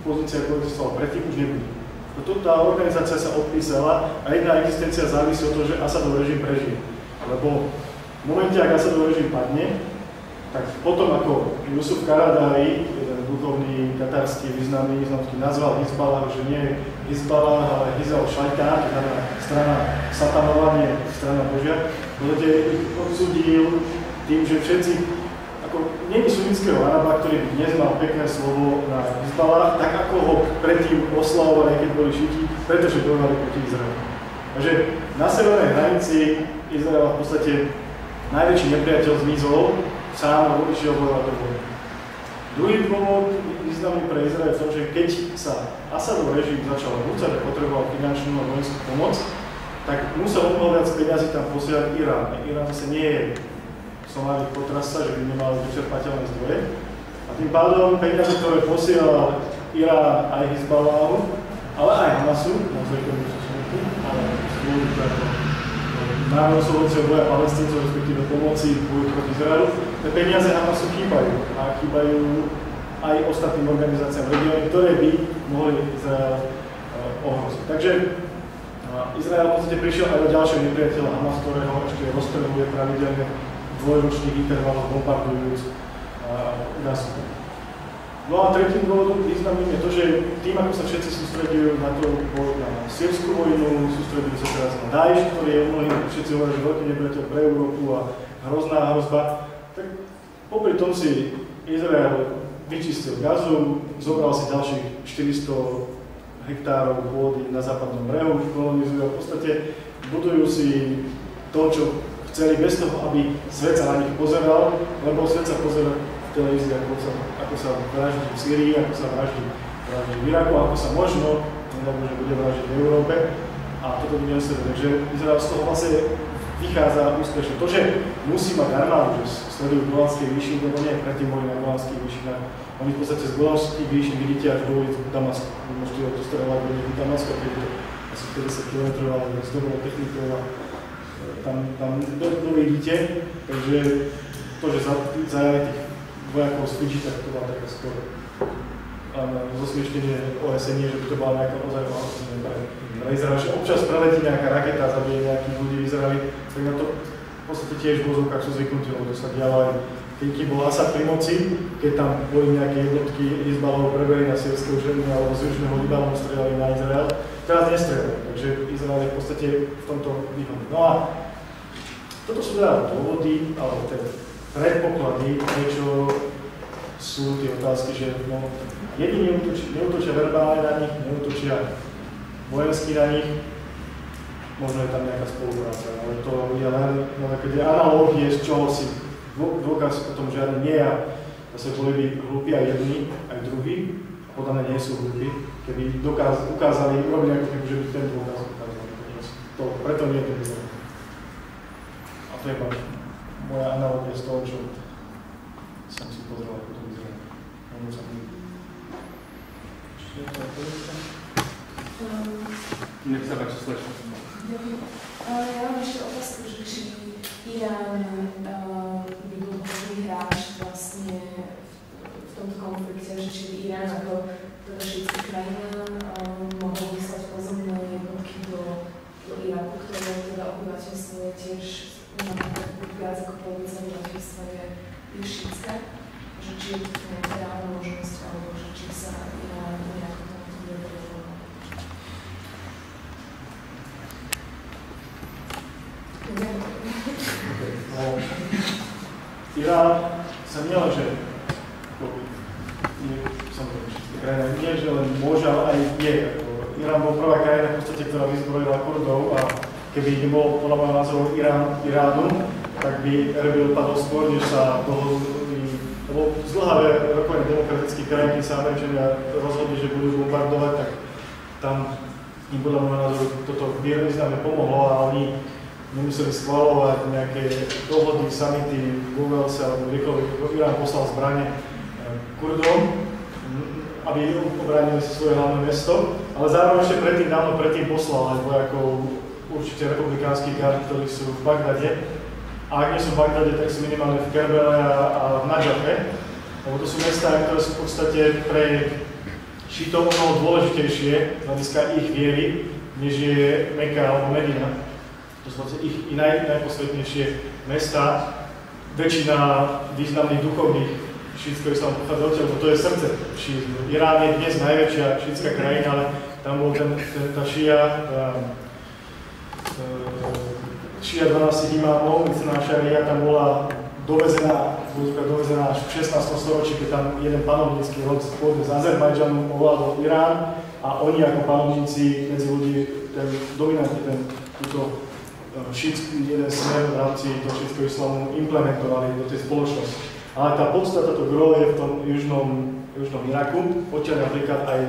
pozícii, ako existoval predtým, už nebude. Tá organizácia sa odpísala a jedna existencia závisí od toho, že Asadov režim prežije. Lebo v momente, ak Asadov režim padne, tak potom ako Jusuf Karadari, jeden duchovný katarský významný islamský, nazval Hezbollah, že nie je Hezbollah, ale Hizal Šajtán, teda strana satanovanie, strana Božia, kde ich odsúdil tým, že všetci, ako nie je sunnického Araba, ktorý by dnes mal pekné slovo na Hezbollah, tak ako ho predtým oslavovali, keď boli šiti, pretože bojovali proti Izraelu. Takže na severnej hranici Izraela v podstate najväčší nepriateľ zmizol, sám išiel bojovať do vojny. Druhý dôvod významný pre Izrael je to, že keď sa Asadov režim začal rúcať a potreboval finančnú a vojenskú pomoc, tak musel mnoho viac peniazí tam posielať Irán. Irán zase nie je Somálik potrasa, že by nemali vyčerpateľné zdroje. A tým pádom peniaze, ktoré posielal Irán aj Hezbollahu, ale aj Hamasu, naozaj tomu sú smutní, ale dôležité ako národnoslovenského boja Palestíncov, respektíve pomoci boju proti Izraelu, tie peniaze Hamasu chýbajú a chýbajú aj ostatným organizáciám v regióne, ktoré by mohli Izrael ohroziť. Takže Izrael v podstate prišiel aj do ďalšieho nepriateľa Hamas, ktorého ešte rozstreluje pravidelne dvojročných intervalov bombardujúc Gazu. No a tretím dôvodom významným je to, že tým, ako sa všetci sústredujú na sýrsku vojnu, sústredujú sa teraz na Daesh, ktorý je mnohí, všetci hovoria, že veľký nepriateľ pre Európu a hrozná hrozba, tak popri tom si Izrael vyčistil Gazu, zobral si ďalších 400 hektárov pôdy na západnom brehu, kolonizujú a v podstate budujú si to, čo chceli bez toho, aby svet sa na nich pozeral, lebo svet sa pozerá v televízii, ako sa vraždí v Sýrii, ako sa vraždí v Iraku, ako sa možno, že bude vraždiť v Európe a toto bude nesledovať. Takže Izrael z toho vlastne vychádza úspešne. To, že musí mať armádu, že sledujú Golanské výšiny, lebo nie predtým boli na Golanských výšinách. Oni v podstate z Golanských výšin vidíte až do ulic Damasku. Môžete ho dostredovať do ulic Damasku, keď je asi 50 km, ale s dobrou technikou a tam dovidíte. Takže to, že zajali tých vojakov z Fidži, tak to bola taká skôr zosmiešnenie OSN, že by to bola nejaká ozaj pre Izrael, že občas preletí nejaká raketa, zabije nejakých ľudí v Izraeli, tak na to v podstate tiež v vozovkách sú zvyknutí, lebo to sa dialo aj keď bol Asad pri moci, keď tam boli nejaké jednotky Hizbalov prebehli na sírske územie alebo z južného Libanonu strieľali na Izrael, teraz nestrieľajú, takže Izrael je v podstate v tomto výhodný. No a toto sú teda dôvody, alebo teda predpoklady, prečo sú tie otázky, že jedni neútočia verbálne na nich, neútočia vojensky na nich, možno je tam nejaká spolupráca, ale to je len na také analógie, z čoho si dôkaz o tom žiadne nie je. Zase boli by hlúpi aj jedni, aj druhí, a podľa mňa nie sú hlúpi, keby ukázali, urobili ako keby, že by ten dôkaz ukázali. Preto nie je to výzor. A to je moja analogia z toho, čo som si pozrel, ako to vyzerá. Nech sa páči, slečna. Ja mám ešte otázku, že či Irán by bol dobrý hráč vlastne v tomto konflikte, že či by Irán ako teda šítska krajina mohol vyslať pozemné jednotky do Iraku, ktoré teda obyvateľstvo je tiež viac ako polovica obyvateľstva je šítska, že či je to nejaká reálna možnosť, alebo že či sa Irán nejako tomu nedovolí. Irán sa nielen, že nie, že len môže, ale aj je. Irán bol prvá krajina, v podstate, ktorá vyzbrojila Kurdov a keby nebol podľa môjho názoru Iránu, tak by Erbil padol skôr, než sa lebo zdĺhavé rokovanie demokratických krajín, keď sa Američania rozhodli, že budú bombardovať, tak tam im podľa môjho názoru toto významne pomohlo a oni nemuseli schvaľovať nejaké dohody, samity v Welse alebo kdekoľvek. Irán poslal zbrane Kurdom, aby obránili si svoje hlavné mesto, ale zároveň ešte dávno predtým poslal aj vojakov určite republikánskych gard, ktorí sú v Bagdade. A ak nie sú v Bagdade, tak sú minimálne v Kerbele a v Nadžafe, lebo to sú mestá, ktoré sú v podstate pre šítov mnoho dôležitejšie z hľadiska ich viery, než je Meka alebo Medina. To sú vlastne ich najposvetnejšie mesta. Väčšina významných duchovných šítského islamu pochádza odtiaľ, lebo to je srdce šítov. Irán je dnes najväčšia šítska krajina, ale tam bol tá šia 12 imámov, mycená šaria, tam bola dovezená až v 16. storočí, keď tam jeden panovnícky rod z Azerbajdžanu ovládol Irán a oni ako panovníci medzi ľudí ten dominantný túto šítský jeden smer v rámci toho šítského islamu implementovali do tej spoločnosti. Ale tá podstata, to gro je v tom južnom Iraku, odtiaľ napríklad aj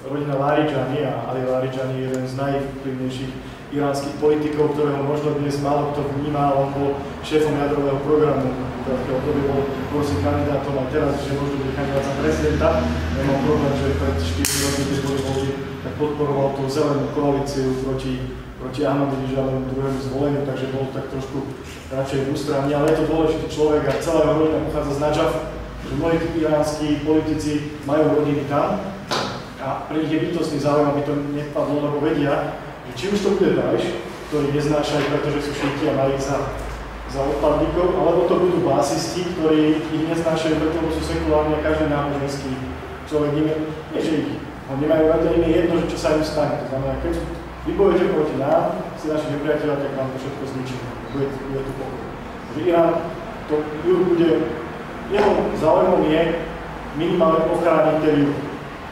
rodina Laridžani a Ali Laridžani je jeden z najvplyvnejších iránskych politikov, ktorého možno dnes málo kto vníma, on bol šéfom jadrového programu, ktorého to by bol prosím kandidátom aj teraz, že možno bude kandidát za prezidenta. Nemám problém, že pred 4 roky, keď boli voľby, tak podporoval tú zelenú koalíciu proti Ahmadinejadovmu druhému zvoleniu, takže bol tak trošku radšej v ústraní, ale je to dôležitý človek a celá jeho rodina pochádza z Nadžaf, že mnohí iránsky politici majú rodiny tam a pre nich je bytostný záujem, aby to nepadlo, lebo vedia, že či už to bude Daesh, ktorí neznášajú, pretože sú šíti a majú ich za odpadníkov, alebo to budú básisti, ktorí ich neznášajú, pretože sú sekulárni a každý náboženský človek nie, že ich nemajú radi, im je jedno, že čo sa im stane. To znamená, keď vy bojujete proti nám, si naši nepriateľa, tak vám to všetko zničí. Bude tu pokoj. Takže Irán, to bude, jeho záujmom je minimálne ochrániť ten juh.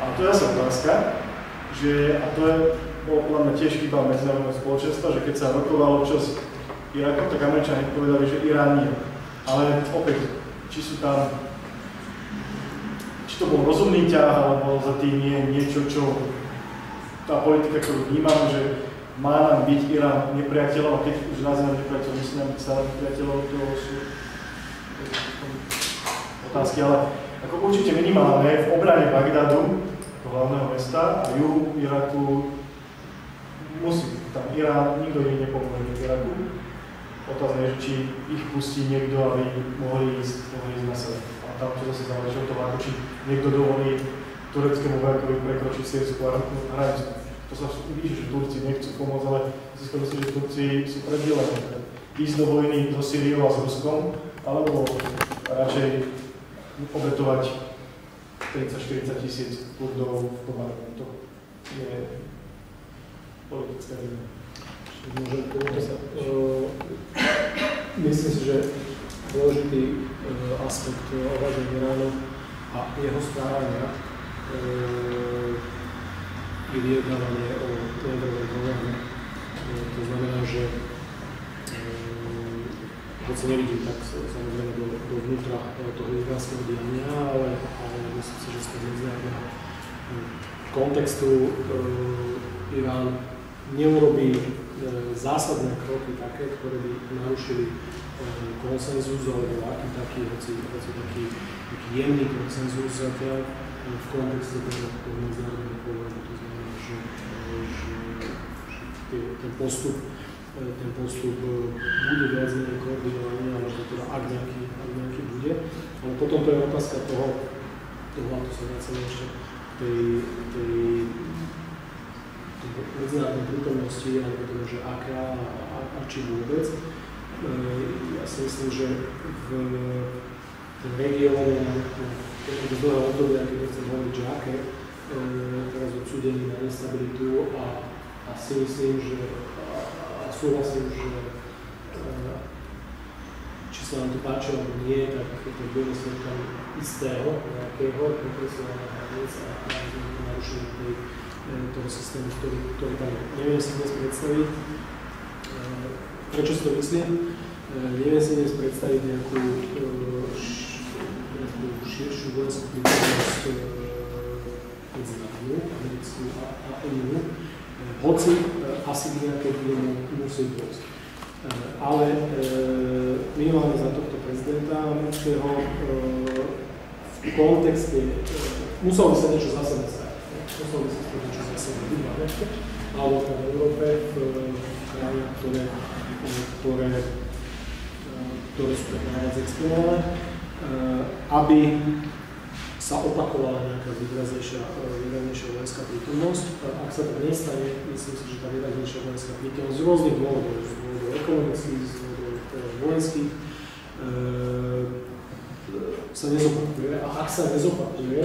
A to je zase otázka, že, a to je podľa mňa tiež chyba medzinárodného spoločenstva, že keď sa rokovalo čo s Irakom, tak Američania povedali, že Irán nie. Ale opäť, či to bol rozumný ťah, alebo za tým je niečo, čo tá politika, ktorú vnímam, že má nám byť Irán nepriateľom, a keď už nazývam nepriateľom, musí nám byť stále nepriateľom, to sú otázky, ale ako určite minimálne v obrane Bagdadu, hlavného mesta, a juhu Iraku musí. Tam Irán, nikto im nepomôže v Iraku. Otázne je, či ich pustí niekto, aby mohli ísť na sebe. A tam to zase záleží od toho, ako či niekto dovolí to, tureckému vojakovi prekročiť sírskú hranicu. To sa vidí, že Turci nechcú pomôcť, ale získali si, že Turci sú preddielení. Ísť do vojny so Sýriou a s Ruskom, alebo radšej obetovať 30-40 tisíc Kurdov v Kobaru. To je politická vina. Môžem povedať sa. Myslím si, že dôležitý aspekt ohľadom Iránu a jeho správania je vyjednávanie o jadrovom programe. To znamená, že hoci nevidím tak samozrejme do vnútra toho iránskeho diania, ale myslím si, že z toho medzinárodného kontextu Irán neurobí zásadné kroky také, ktoré by narušili konsenzus alebo aký taký, hoci taký jemný konsenzus zatiaľ v kontexte toho medzinárodného pohľadu. To znamená, že ten postup bude viac menej koordinovaný, alebo teda ak nejaký bude. Ale potom to je otázka toho a to sa vracame ešte tej medzinárodnej prítomnosti, alebo teda, že aká a či vôbec. Ja si myslím, že v tom regióne do dlhého obdobia, keď nechcem hovoriť, že aké, teraz odsúdení na nestabilitu a si myslím, že súhlasím, že či sa nám to páči alebo nie, tak budeme svedkami istého nejakého kompresovaného hraníc a narušenia toho systému, ktorý tam je. Neviem si dnes predstaviť, prečo si to myslím, neviem si dnes predstaviť nejakú širšiu vojenskú prítomnosť medzinárodnú, americkú a inú, hoci asi by nejaké musí dôjsť. Ale minimálne za tohto prezidenta amerického v kontexte muselo by sa niečo zásadné stať. Muselo by sa stať niečo zásadné v Amerike, alebo v Európe, v krajinách, ktoré sú tak najviac exponované, aby sa opakovala nejaká výraznejšia vojenská prítomnosť. Ak sa to nestane, myslím si, že tá výraznejšia vojenská prítomnosť z rôznych dôvodov, z dôvodov ekonomických, z dôvodov vojenských, sa nezopakuje. A ak sa nezopakuje,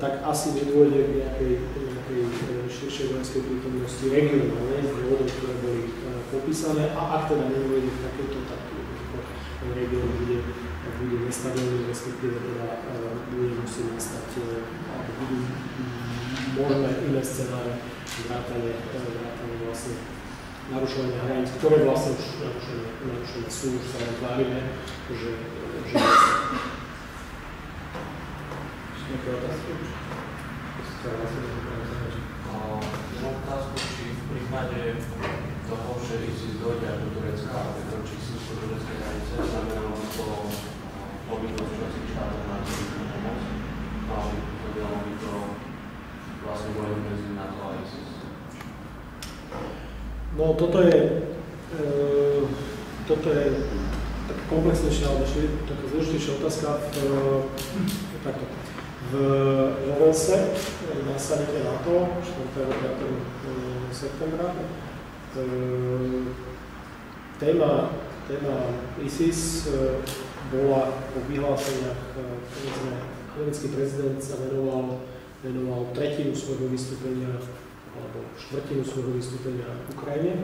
tak asi nedôjde k nejakej širšej vojenskej prítomnosti regionálnej, z dôvodov, ktoré boli popísané. A ak teda nedôjde k takéto, tak ten región bude nestabilný, respektíve teda bude musieť nastať, alebo budú možné iné scenáre vrátane vlastne narušovania hraníc, ktoré vlastne už narušené sú, už sa len tvárime, že nie sú. Ešte nejaké otázky? Mám otázku, či v prípade toho, že ISIS dojde do Turecka a prekročí sílku tureckej hranice, znamenalo by to povinnosť členských štátov na pomoc, ale podielalo by to vlastne vojnu medzi NATO a ISIS. No toto je taká komplexnejšia, alebo taká zložitejšia otázka v Levelse na samite NATO 4. a 5. septembra. Téma ISIS bola po vyhláseniach, povedzme, americký prezident sa venoval tretinu svojho vystúpenia alebo štvrtinu svojho vystúpenia v Ukrajine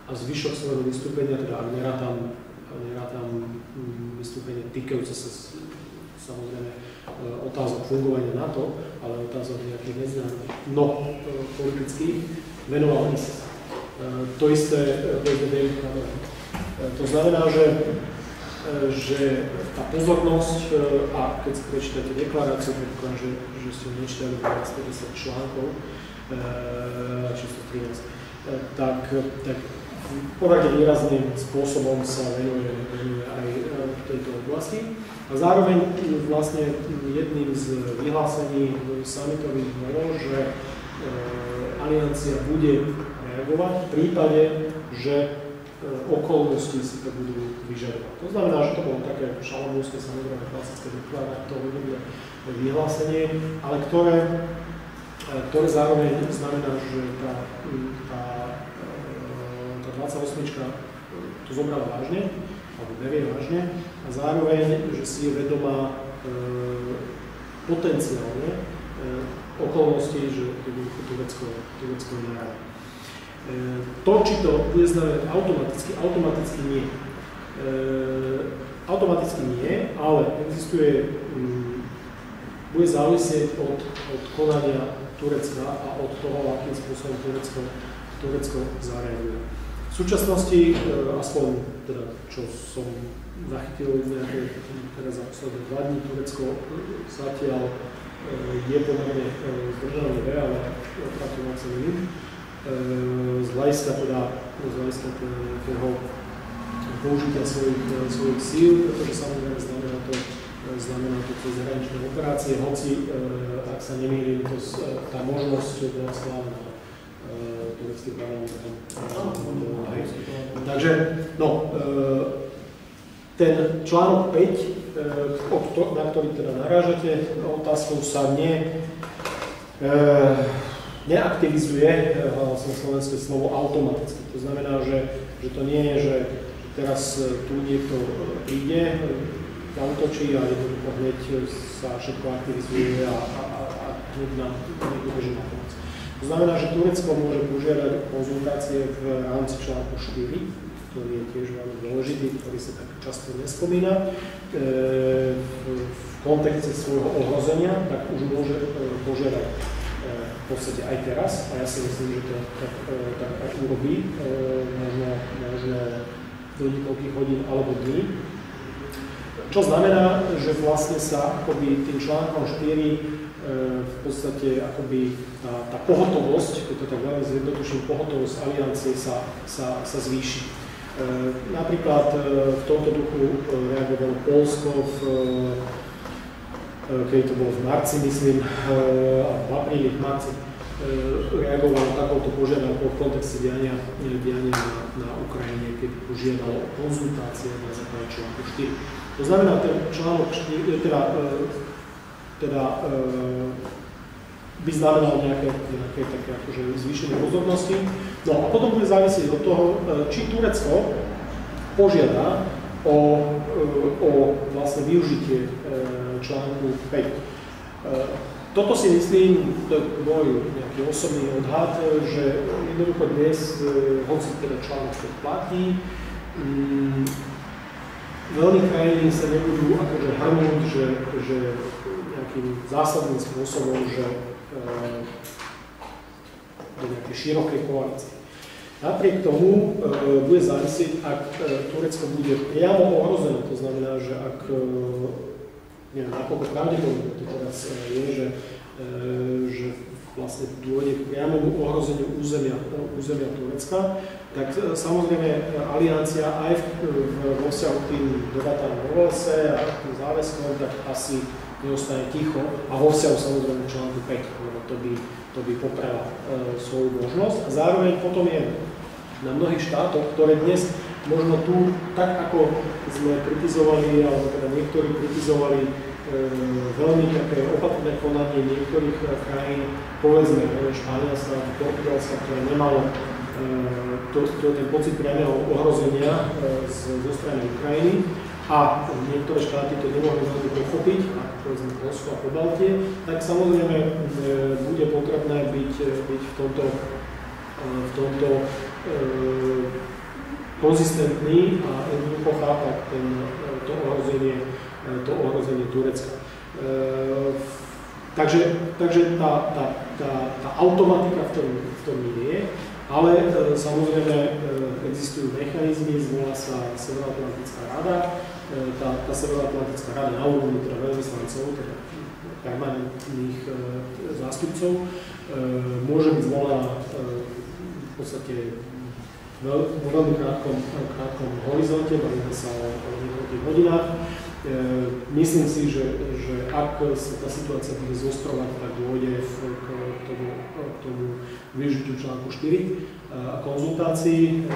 a zvyšok svojho vystúpenia, teda ak nerátam vystúpenie týkajúce sa samozrejme otázok fungovania NATO, ale otázok nejakých medzinárodných, politických, venoval ISIS. To isté David Cameron. To znamená, že tá pozornosť, a keď si prečítate deklaráciu, predpokladám, že ste nečítali 110 článkov, číslo 13, tak pomerne výrazným spôsobom sa venuje aj v tejto oblasti. A zároveň vlastne jedným z vyhlásení summitových bolo, že aliancia bude reagovať v prípade, že okolnosti si to budú vyžadovať. To znamená, že to bolo také šalamúnske, samozrejme klasické deklaratórne vyhlásenie, ale ktoré zároveň znamená, že tá 28 to zobrala vážne, alebo berie vážne, a zároveň, že si je vedomá potenciálne okolností, že Turecko nerádi. To, či to bude znamenať automaticky nie. Automaticky nie, ale bude závisieť od konania Turecka a od toho, akým spôsobom Turecko zareaguje. V súčasnosti, aspoň teda, čo som zachytil nejaké, teraz za posledné 2 dní, Turecko zatiaľ je pomerne zdržané, ale opravdu sa nevím. Z hľadiska nejakého použitia svojich síl, pretože samozrejme znamená to cez zahraničné operácie, hoci, ak sa nemýlim, tá možnosť bola slávna tureckým parlamentom. Takže, ten článok 5, na ktorý teda narážate, otázkou sa neaktivizuje, som slovenské slovo, automaticky. To znamená, že to nie je, že teraz tu niekto príde, zautočí a jednoducho hneď sa všetko aktivizuje a hneď nám niekto beží na pomoc. To znamená, že Turecko môže požiadať konzultácie v rámci článku 4, ktorý je tiež veľmi dôležitý, ktorý sa tak často nespomína. V kontexte svojho ohrozenia, tak už môže požiadať v podstate aj teraz, a ja si myslím, že to tak aj urobí, možno do niekoľkých hodín alebo dní. Čo znamená, že vlastne sa akoby tým článkom 4 v podstate akoby tá pohotovosť, keď to tak veľmi zjednoduším, pohotovosť aliancie sa zvýši. Napríklad v tomto duchu reagovalo Poľsko keď to bolo v marci, myslím, v apríli, v marci, reagovalo takouto požiadavkou v kontexte diania na Ukrajine, keď požiadalo konzultácie na základe článku 4. To znamená, ten článok 4, by znamenal nejaké také akože zvýšenie pozornosti. No a potom bude závisieť od toho, či Turecko požiada o vlastne využitie článku 5. Toto si myslím, to je môj nejaký osobný odhad, že jednoducho dnes, hoci teda článok 5 platí, veľmi krajiny sa nebudú akože hrnúť, že nejakým zásadným spôsobom, že do nejakej širokej koalície. Napriek tomu bude závisieť, ak Turecko bude priamo ohrozené, to znamená, že ak, neviem, nakoľko pravdepodobne to teraz je, že vlastne dôjde k priamému ohrozeniu územia Turecka, tak samozrejme aliancia aj vo vzťahu k tým debatám vo OSCE a tým záväzkom, tak asi neostane ticho a vo vzťahu samozrejme článku 5, lebo to by poprela svoju možnosť. A zároveň potom je na mnohých štátoch, ktoré dnes možno tu, tak ako sme kritizovali, alebo teda niektorí kritizovali veľmi také opatrné konanie niektorých krajín, povedzme Španielska, Portugalska, ktoré nemalo ten pocit priameho ohrozenia zo strany Ukrajiny a niektoré štáty to nemohli veľmi pochopiť, a povedzme Polsko a Pobaltie, tak samozrejme bude potrebné byť v tomto konzistentný a jednoducho chápať to ohrozenie Turecka. Takže tá automatika v tom nie je, ale samozrejme existujú mechanizmy, zvolá sa Severoatlantická rada. Tá Severoatlantická rada na úrovni teda veľvyslancov, teda permanentných zástupcov, môže byť zvolaná v podstate vo veľmi krátkom horizonte, bavíme sa o niekoľkých hodinách. Myslím si, že ak sa tá situácia bude zostrovať, tak dôjde k tomu využitiu článku 4 a konzultácií.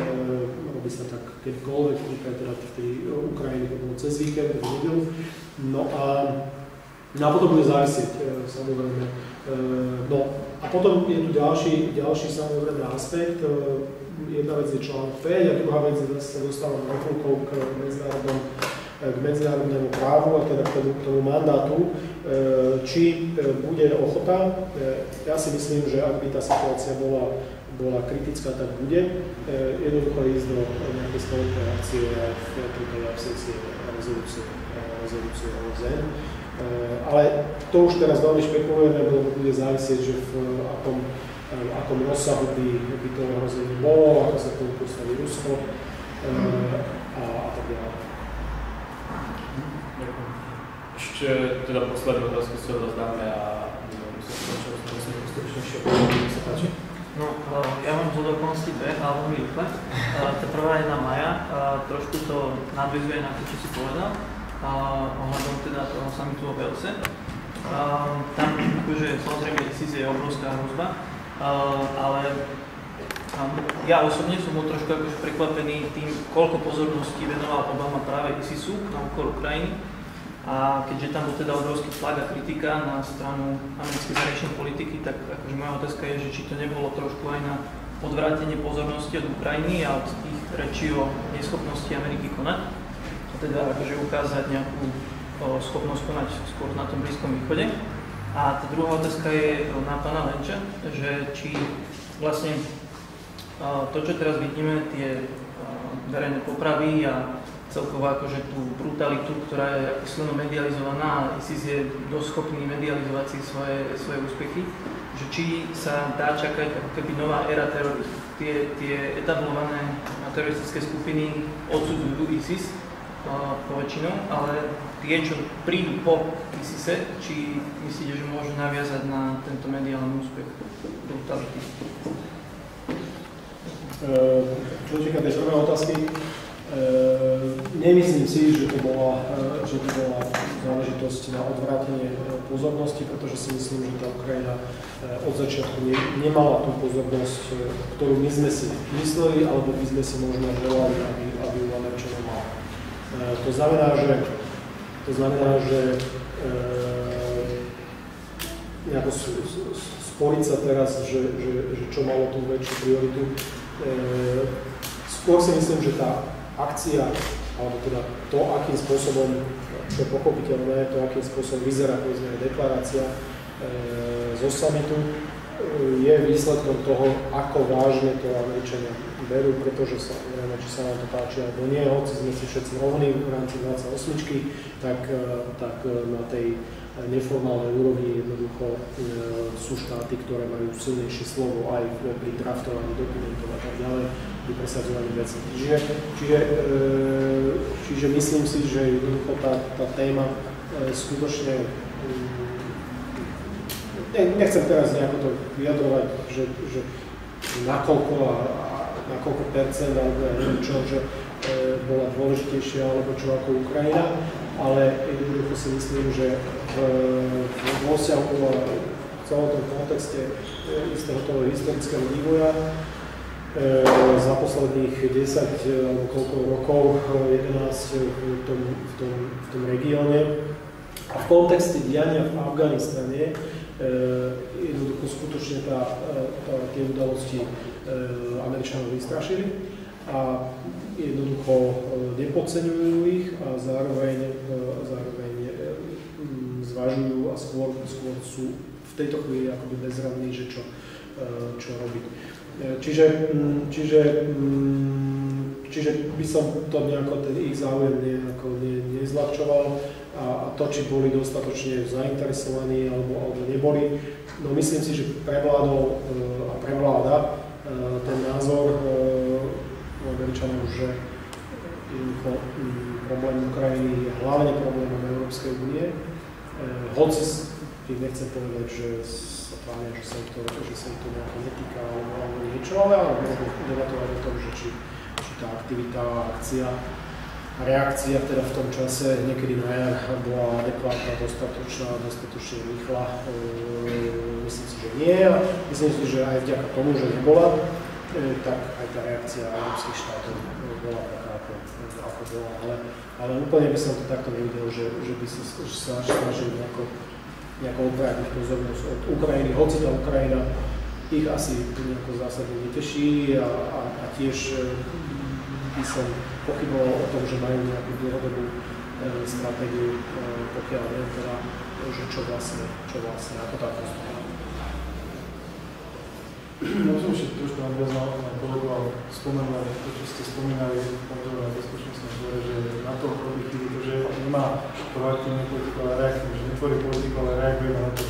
Robí sa tak kedykoľvek, teda v tej Ukrajine to bolo cez víkend, v nedeľu. No a potom bude závisieť, samozrejme. No a potom je tu ďalší samozrejme aspekt. Jedna vec je článok 5 a druhá vec je, sa dostávam vrcholkou k medzinárodnému právu a teda k tomu mandátu, či bude ochota. Ja si myslím, že ak by tá situácia bola kritická, tak bude jednoducho ísť do nejakej spoločnej akcie v tejto absencii rezolúcie OSN. Ale to už teraz veľmi špekulujeme, lebo bude závisieť, že v akom rozsahu by to ohrozenie bolo, ako sa k tomu postaví Rusko a tak ďalej. Ešte teda poslednú otázku si odozdáme a myslím, že to stručnejšie povedať, sa páči. No, ja mám z okolností dve, ale veľmi rýchle. Tá prvá je na Maja, trošku to nadväzuje na to, čo si povedal, ohľadom teda toho summitu o Velse. Tam akože samozrejme ISIS je obrovská hrozba, ale ja osobne som bol trošku akože prekvapený tým, koľko pozorností venoval Obama práve ISISu na úkor Ukrajiny. A keďže tam bol teda obrovský tlak a kritika na stranu americkej zahraničnej politiky, tak akože moja otázka je, že či to nebolo trošku aj na odvrátenie pozornosti od Ukrajiny a od tých rečí o neschopnosti Ameriky konať. A teda akože ukázať nejakú schopnosť konať skôr na tom Blízkom východe. A tá druhá otázka je na pána Lenča, že či vlastne to, čo teraz vidíme, tie verejné popravy a celkovo akože tú brutalitu, ktorá je silno medializovaná a ISIS je dosť schopný medializovať si svoje úspechy, že či sa dá čakať ako keby nová éra teroristov. Tie etablované teroristické skupiny odsudzujú ISIS poväčšinou, ale tie, čo prídu po ISISe, či myslíte, že môžu naviazať na tento mediálny úspech brutality? Čo týka tej prvej otázky, nemyslím si, že to bola záležitosť na odvrátenie pozornosti, pretože si myslím, že tá Ukrajina od začiatku nemala tú pozornosť, ktorú my sme si mysleli, alebo by sme si možno želali, aby ju Američania mala. To znamená, že nejako sporiť sa teraz, že čo malo tú väčšiu prioritu. Skôr si myslím, že tá akcia, alebo teda to, akým spôsobom, čo je pochopiteľné, to, akým spôsobom vyzerá, povedzme, deklarácia zo summitu, je výsledkom toho, ako vážne to Američania berú, pretože samozrejme, či sa nám to páči alebo nie, hoci sme si všetci rovní v rámci 28-čky, tak na tej neformálnej úrovni jednoducho sú štáty, ktoré majú silnejšie slovo aj pri draftovaní dokumentov a tak ďalej, pri presadzovaní vecí. Čiže myslím si, že jednoducho tá téma skutočne nechcem teraz nejako to vyjadrovať, že nakoľko percent, alebo ja neviem čo, že bola dôležitejšia, alebo čo ako Ukrajina, ale jednoducho si myslím, že v vzťahu a v celom tom kontexte istého toho historického vývoja za posledných 10 alebo koľko rokov, 11 v tom regióne a v kontexte diania v Afganistane jednoducho skutočne tie udalosti Američanov vystrašili a jednoducho nepodceňujú ich a zároveň zvažujú a skôr sú v tejto chvíli akoby bezradní, že čo robiť. Čiže by som to nejako ten ich záujem nezľahčoval a to, či boli dostatočne zainteresovaní alebo neboli. No myslím si, že prevládol a prevláda ten názor Američanov, že problém Ukrajiny je hlavne problémom Európskej únie. Hoci tým nechcem povedať, že sa tvária, že sa ich to nejako netýka alebo niečo, ale možno debatovať o tom, že či tá aktivita, akcia reakcia teda v tom čase niekedy na jar bola adekvátna, dostatočne rýchla. Myslím si, že nie a myslím si, že aj vďaka tomu, že nebola, tak aj tá reakcia európskych štátov bola taká, ako bola. Ale úplne by som to takto nevidel, že by sa snažili nejako odvrátiť pozornosť od Ukrajiny, hoci tá Ukrajina ich asi nejako zásadne neteší a tiež by som pochyboval o tom, že majú nejakú dlhodobú stratégiu, pokiaľ viem teda, že čo vlastne ako tá postup. Ja som ešte trošku nadviazal na kolegu a spomenul to, čo ste spomínali na bezpečnostnom zbore, že na to robí chybu to, že nemá proaktívne politiku, ale reaktívne, že netvorí politiku, ale reaguje na to,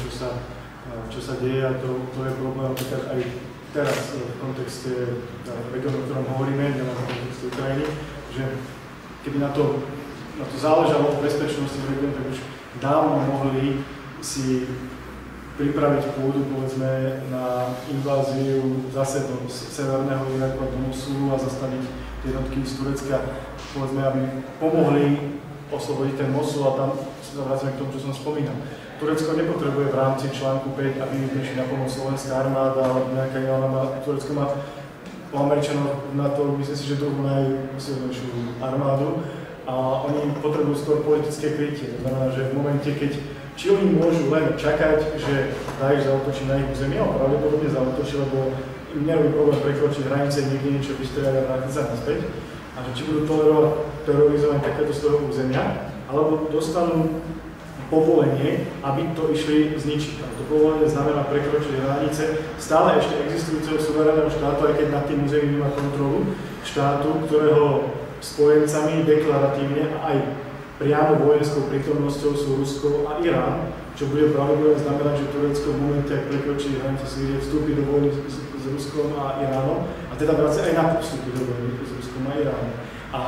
čo sa deje a to je problém napríklad aj teraz v kontexte regionu, o ktorom hovoríme, nielen v kontexte Ukrajiny, že keby na to záležalo v bezpečnosti v regióne, tak už dávno mohli si pripraviť pôdu, povedzme, na inváziu zase do severného Iraku a do Mosulu a zastaviť jednotky z Turecka, povedzme, aby pomohli oslobodiť ten Mosul a tam sa vracame k tomu, čo som spomínal. Turecko nepotrebuje v rámci článku 5, aby prišli na pomoc slovenská armáda alebo nejaká iná armáda. Turecko má po Američanov na to, myslím si, že druhú najsilnejšiu armádu a oni potrebujú skôr politické krytie. To znamená, že v momente, keď či oni môžu len čakať, že Daesh zaútočí na ich územie, ale pravdepodobne zaútočí, lebo im nerobí problém prekročiť hranice, niekde niečo vystrieľať a vrátiť sa naspäť. A že či budú tolerovať terorizovanie takéto z toho územia, alebo dostanú povolenie, aby to išli zničiť. A to povolenie znamená prekročiť hranice stále ešte existujúceho suverénneho štátu, aj keď nad tým územím má kontrolu štátu, ktorého spojencami deklaratívne a aj priamo vojenskou prítomnosťou sú Rusko a Irán, čo bude pravdepodobne znamenať, že Turecko v momente, ak prekročí hranice Sýrie, vstúpi do vojny s Ruskom a Iránom a teda vracia aj na vstúpi do vojny s Ruskom a Iránom. A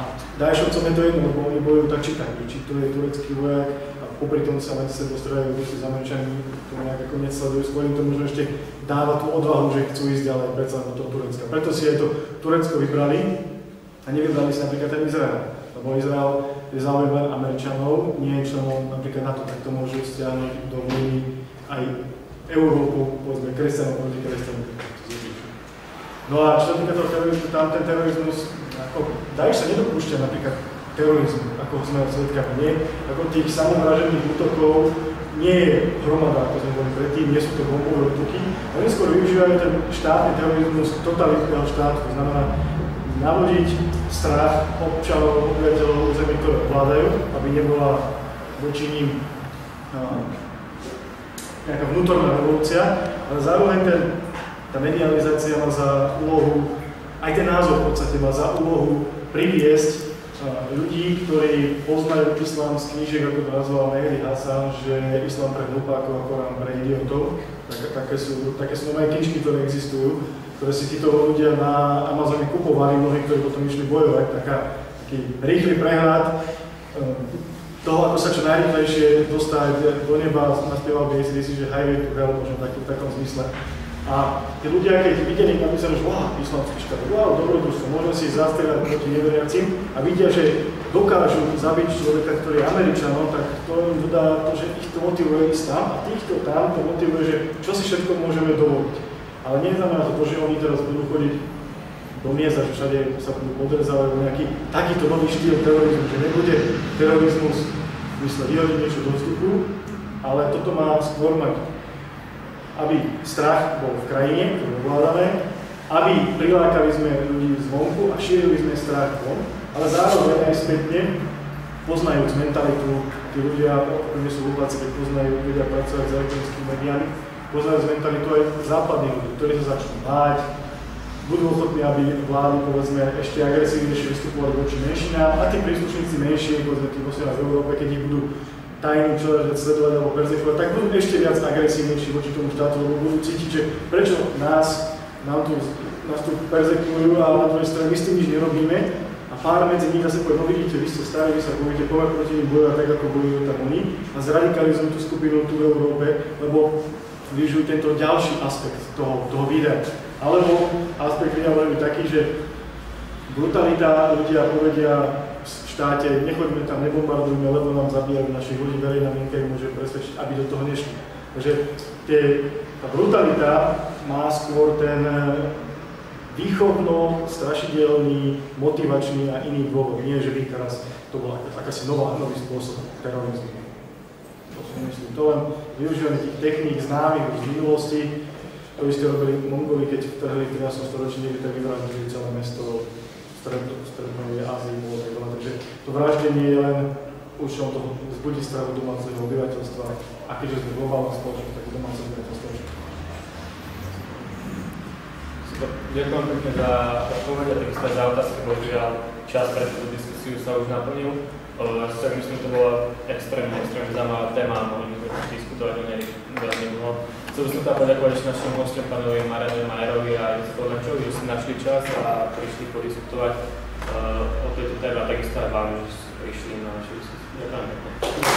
Daešovcom je to jedno, lebo oni bojujú tak či tak, či to je turecký vojak a popri tom sa medzi sebou strieľajú Rusi s Američanmi, to nejak ako nesledujú, skôr im to možno ešte dáva tú odvahu, že chcú ísť ďalej predsa do toho Turecka. Preto si aj to Turecko vybrali a nevybrali si napríklad ten Izrael, lebo Izrael je záujem len Američanov, nie je členom napríklad NATO, tak to môže stiahnuť do vojny aj Európu, povedzme kresťanov proti kresťanom. No a čo sa týka toho terorizmu, tam ten terorizmus, Daesh sa nedopúšťa napríklad terorizmu, ako sme svedkami, nie? Ako tých samovražených útokov nie je hromada, ako sme boli predtým, nie sú to bombové útoky. Oni skôr využívajú ten štátny terorizmus totalitného štátu, to znamená navodiť strach občanov, obyvateľov území, ktoré ovládajú, aby nebola voči ním nejaká vnútorná revolúcia, ale zároveň tá medializácia má za úlohu, aj ten názor v podstate má za úlohu priviesť ľudí, ktorí poznajú islám z knížiek, ako to nazval Mehdi Hasan, že islám pre hlupákov a Korán pre idiotov. Také sú nové knižky, ktoré existujú, ktoré si títo ľudia na Amazone kupovali, mnohí, ktorí potom išli bojovať. Taký rýchly prehľad toho, ako sa čo najrýchlejšie dostať do neba, naspieval by si, že highway to hell, možno v takom zmysle. A tí ľudia, keď videli napísané, že islamský štát, dobrodružstvo, môžeme si zastrieľať proti neveriacim a vidia, že dokážu zabiť človeka, ktorý je Američanom, tak to im dodá to, že ich to motivuje islám a týchto tam to motivuje, že čo si všetko môžeme dovoliť. Ale neznamená to, že oni teraz budú chodiť do miesta, že všade sa budú odrezávať nejaký takýto nový štýl terorizmu, že nebude terorizmus v mysle vyhodiť niečo do vzduchu, ale toto má skôr mať, aby strach bol v krajine, ktorú ovládame, aby prilákali sme ľudí zvonku a šírili sme strach von, ale zároveň aj spätne, poznajúc mentalitu, tí ľudia, ktorí sú v oblasti, keď poznajú ľudia pracovať s elektronickými médiami, poznajú mentalitu aj západných ľudí, ktorí sa začnú báť, budú ochotní, aby vlády, povedzme, ešte agresívnejšie vystupovali voči menšinám a tí príslušníci menšie, povedzme, tí posledná v Európe, keď ich budú tajný človek sledovať alebo perzekvovať, tak budú ešte viac agresívnejší voči tomu štátu, lebo budú cítiť, že prečo nás tu perzekvujú a na druhej strane my s tým nič nerobíme a pár medzi nich zase povie, no vidíte, vy ste starí, vy sa bojíte, poďme proti nim bojovať tak, ako bojujú tam oni a zradikalizujú tú skupinu tu v Európe, lebo využijú tento ďalší aspekt toho videa. Alebo aspekt videa môže byť taký, že brutalita ľudia povedia štáte, nechoďme tam, nebombardujme, lebo nám zabíjajú našich ľudí, verejná mienka im môže presvedčiť, aby do toho nešli. Takže tá brutalita má skôr ten výchovno, strašidelný, motivačný a iný dôvod. Nie, že by teraz to bola akási nový spôsob terorizmu. To si myslím. To len využívanie tých techník známych z minulosti. To isté robili Mongoli, keď vtrhli v 13. storočí, niekde tak vyvraždili celé mesto Strednej Ázii. Takže to vraždenie je len účelom toho vzbudiť strach domáceho obyvateľstva. A keďže sme globálna spoločnosť, tak domáce obyvateľstvo. Ďakujem pekne za odpoveď a takisto za otázky, bohužiaľ čas pre túto diskusiu sa už naplnil. Ja si tak myslím, že to bola extrémne zaujímavá téma, mohli sme diskutovať o nej veľmi dlho. Chcel by som teda poďakovať ešte našim hostom, pánovi Marianovi Majerovi a Jozef Kovačovi, že si našli čas a prišli podiskutovať o tejto téme a takisto aj vám, že ste prišli na našu diskusiu. Ďakujem.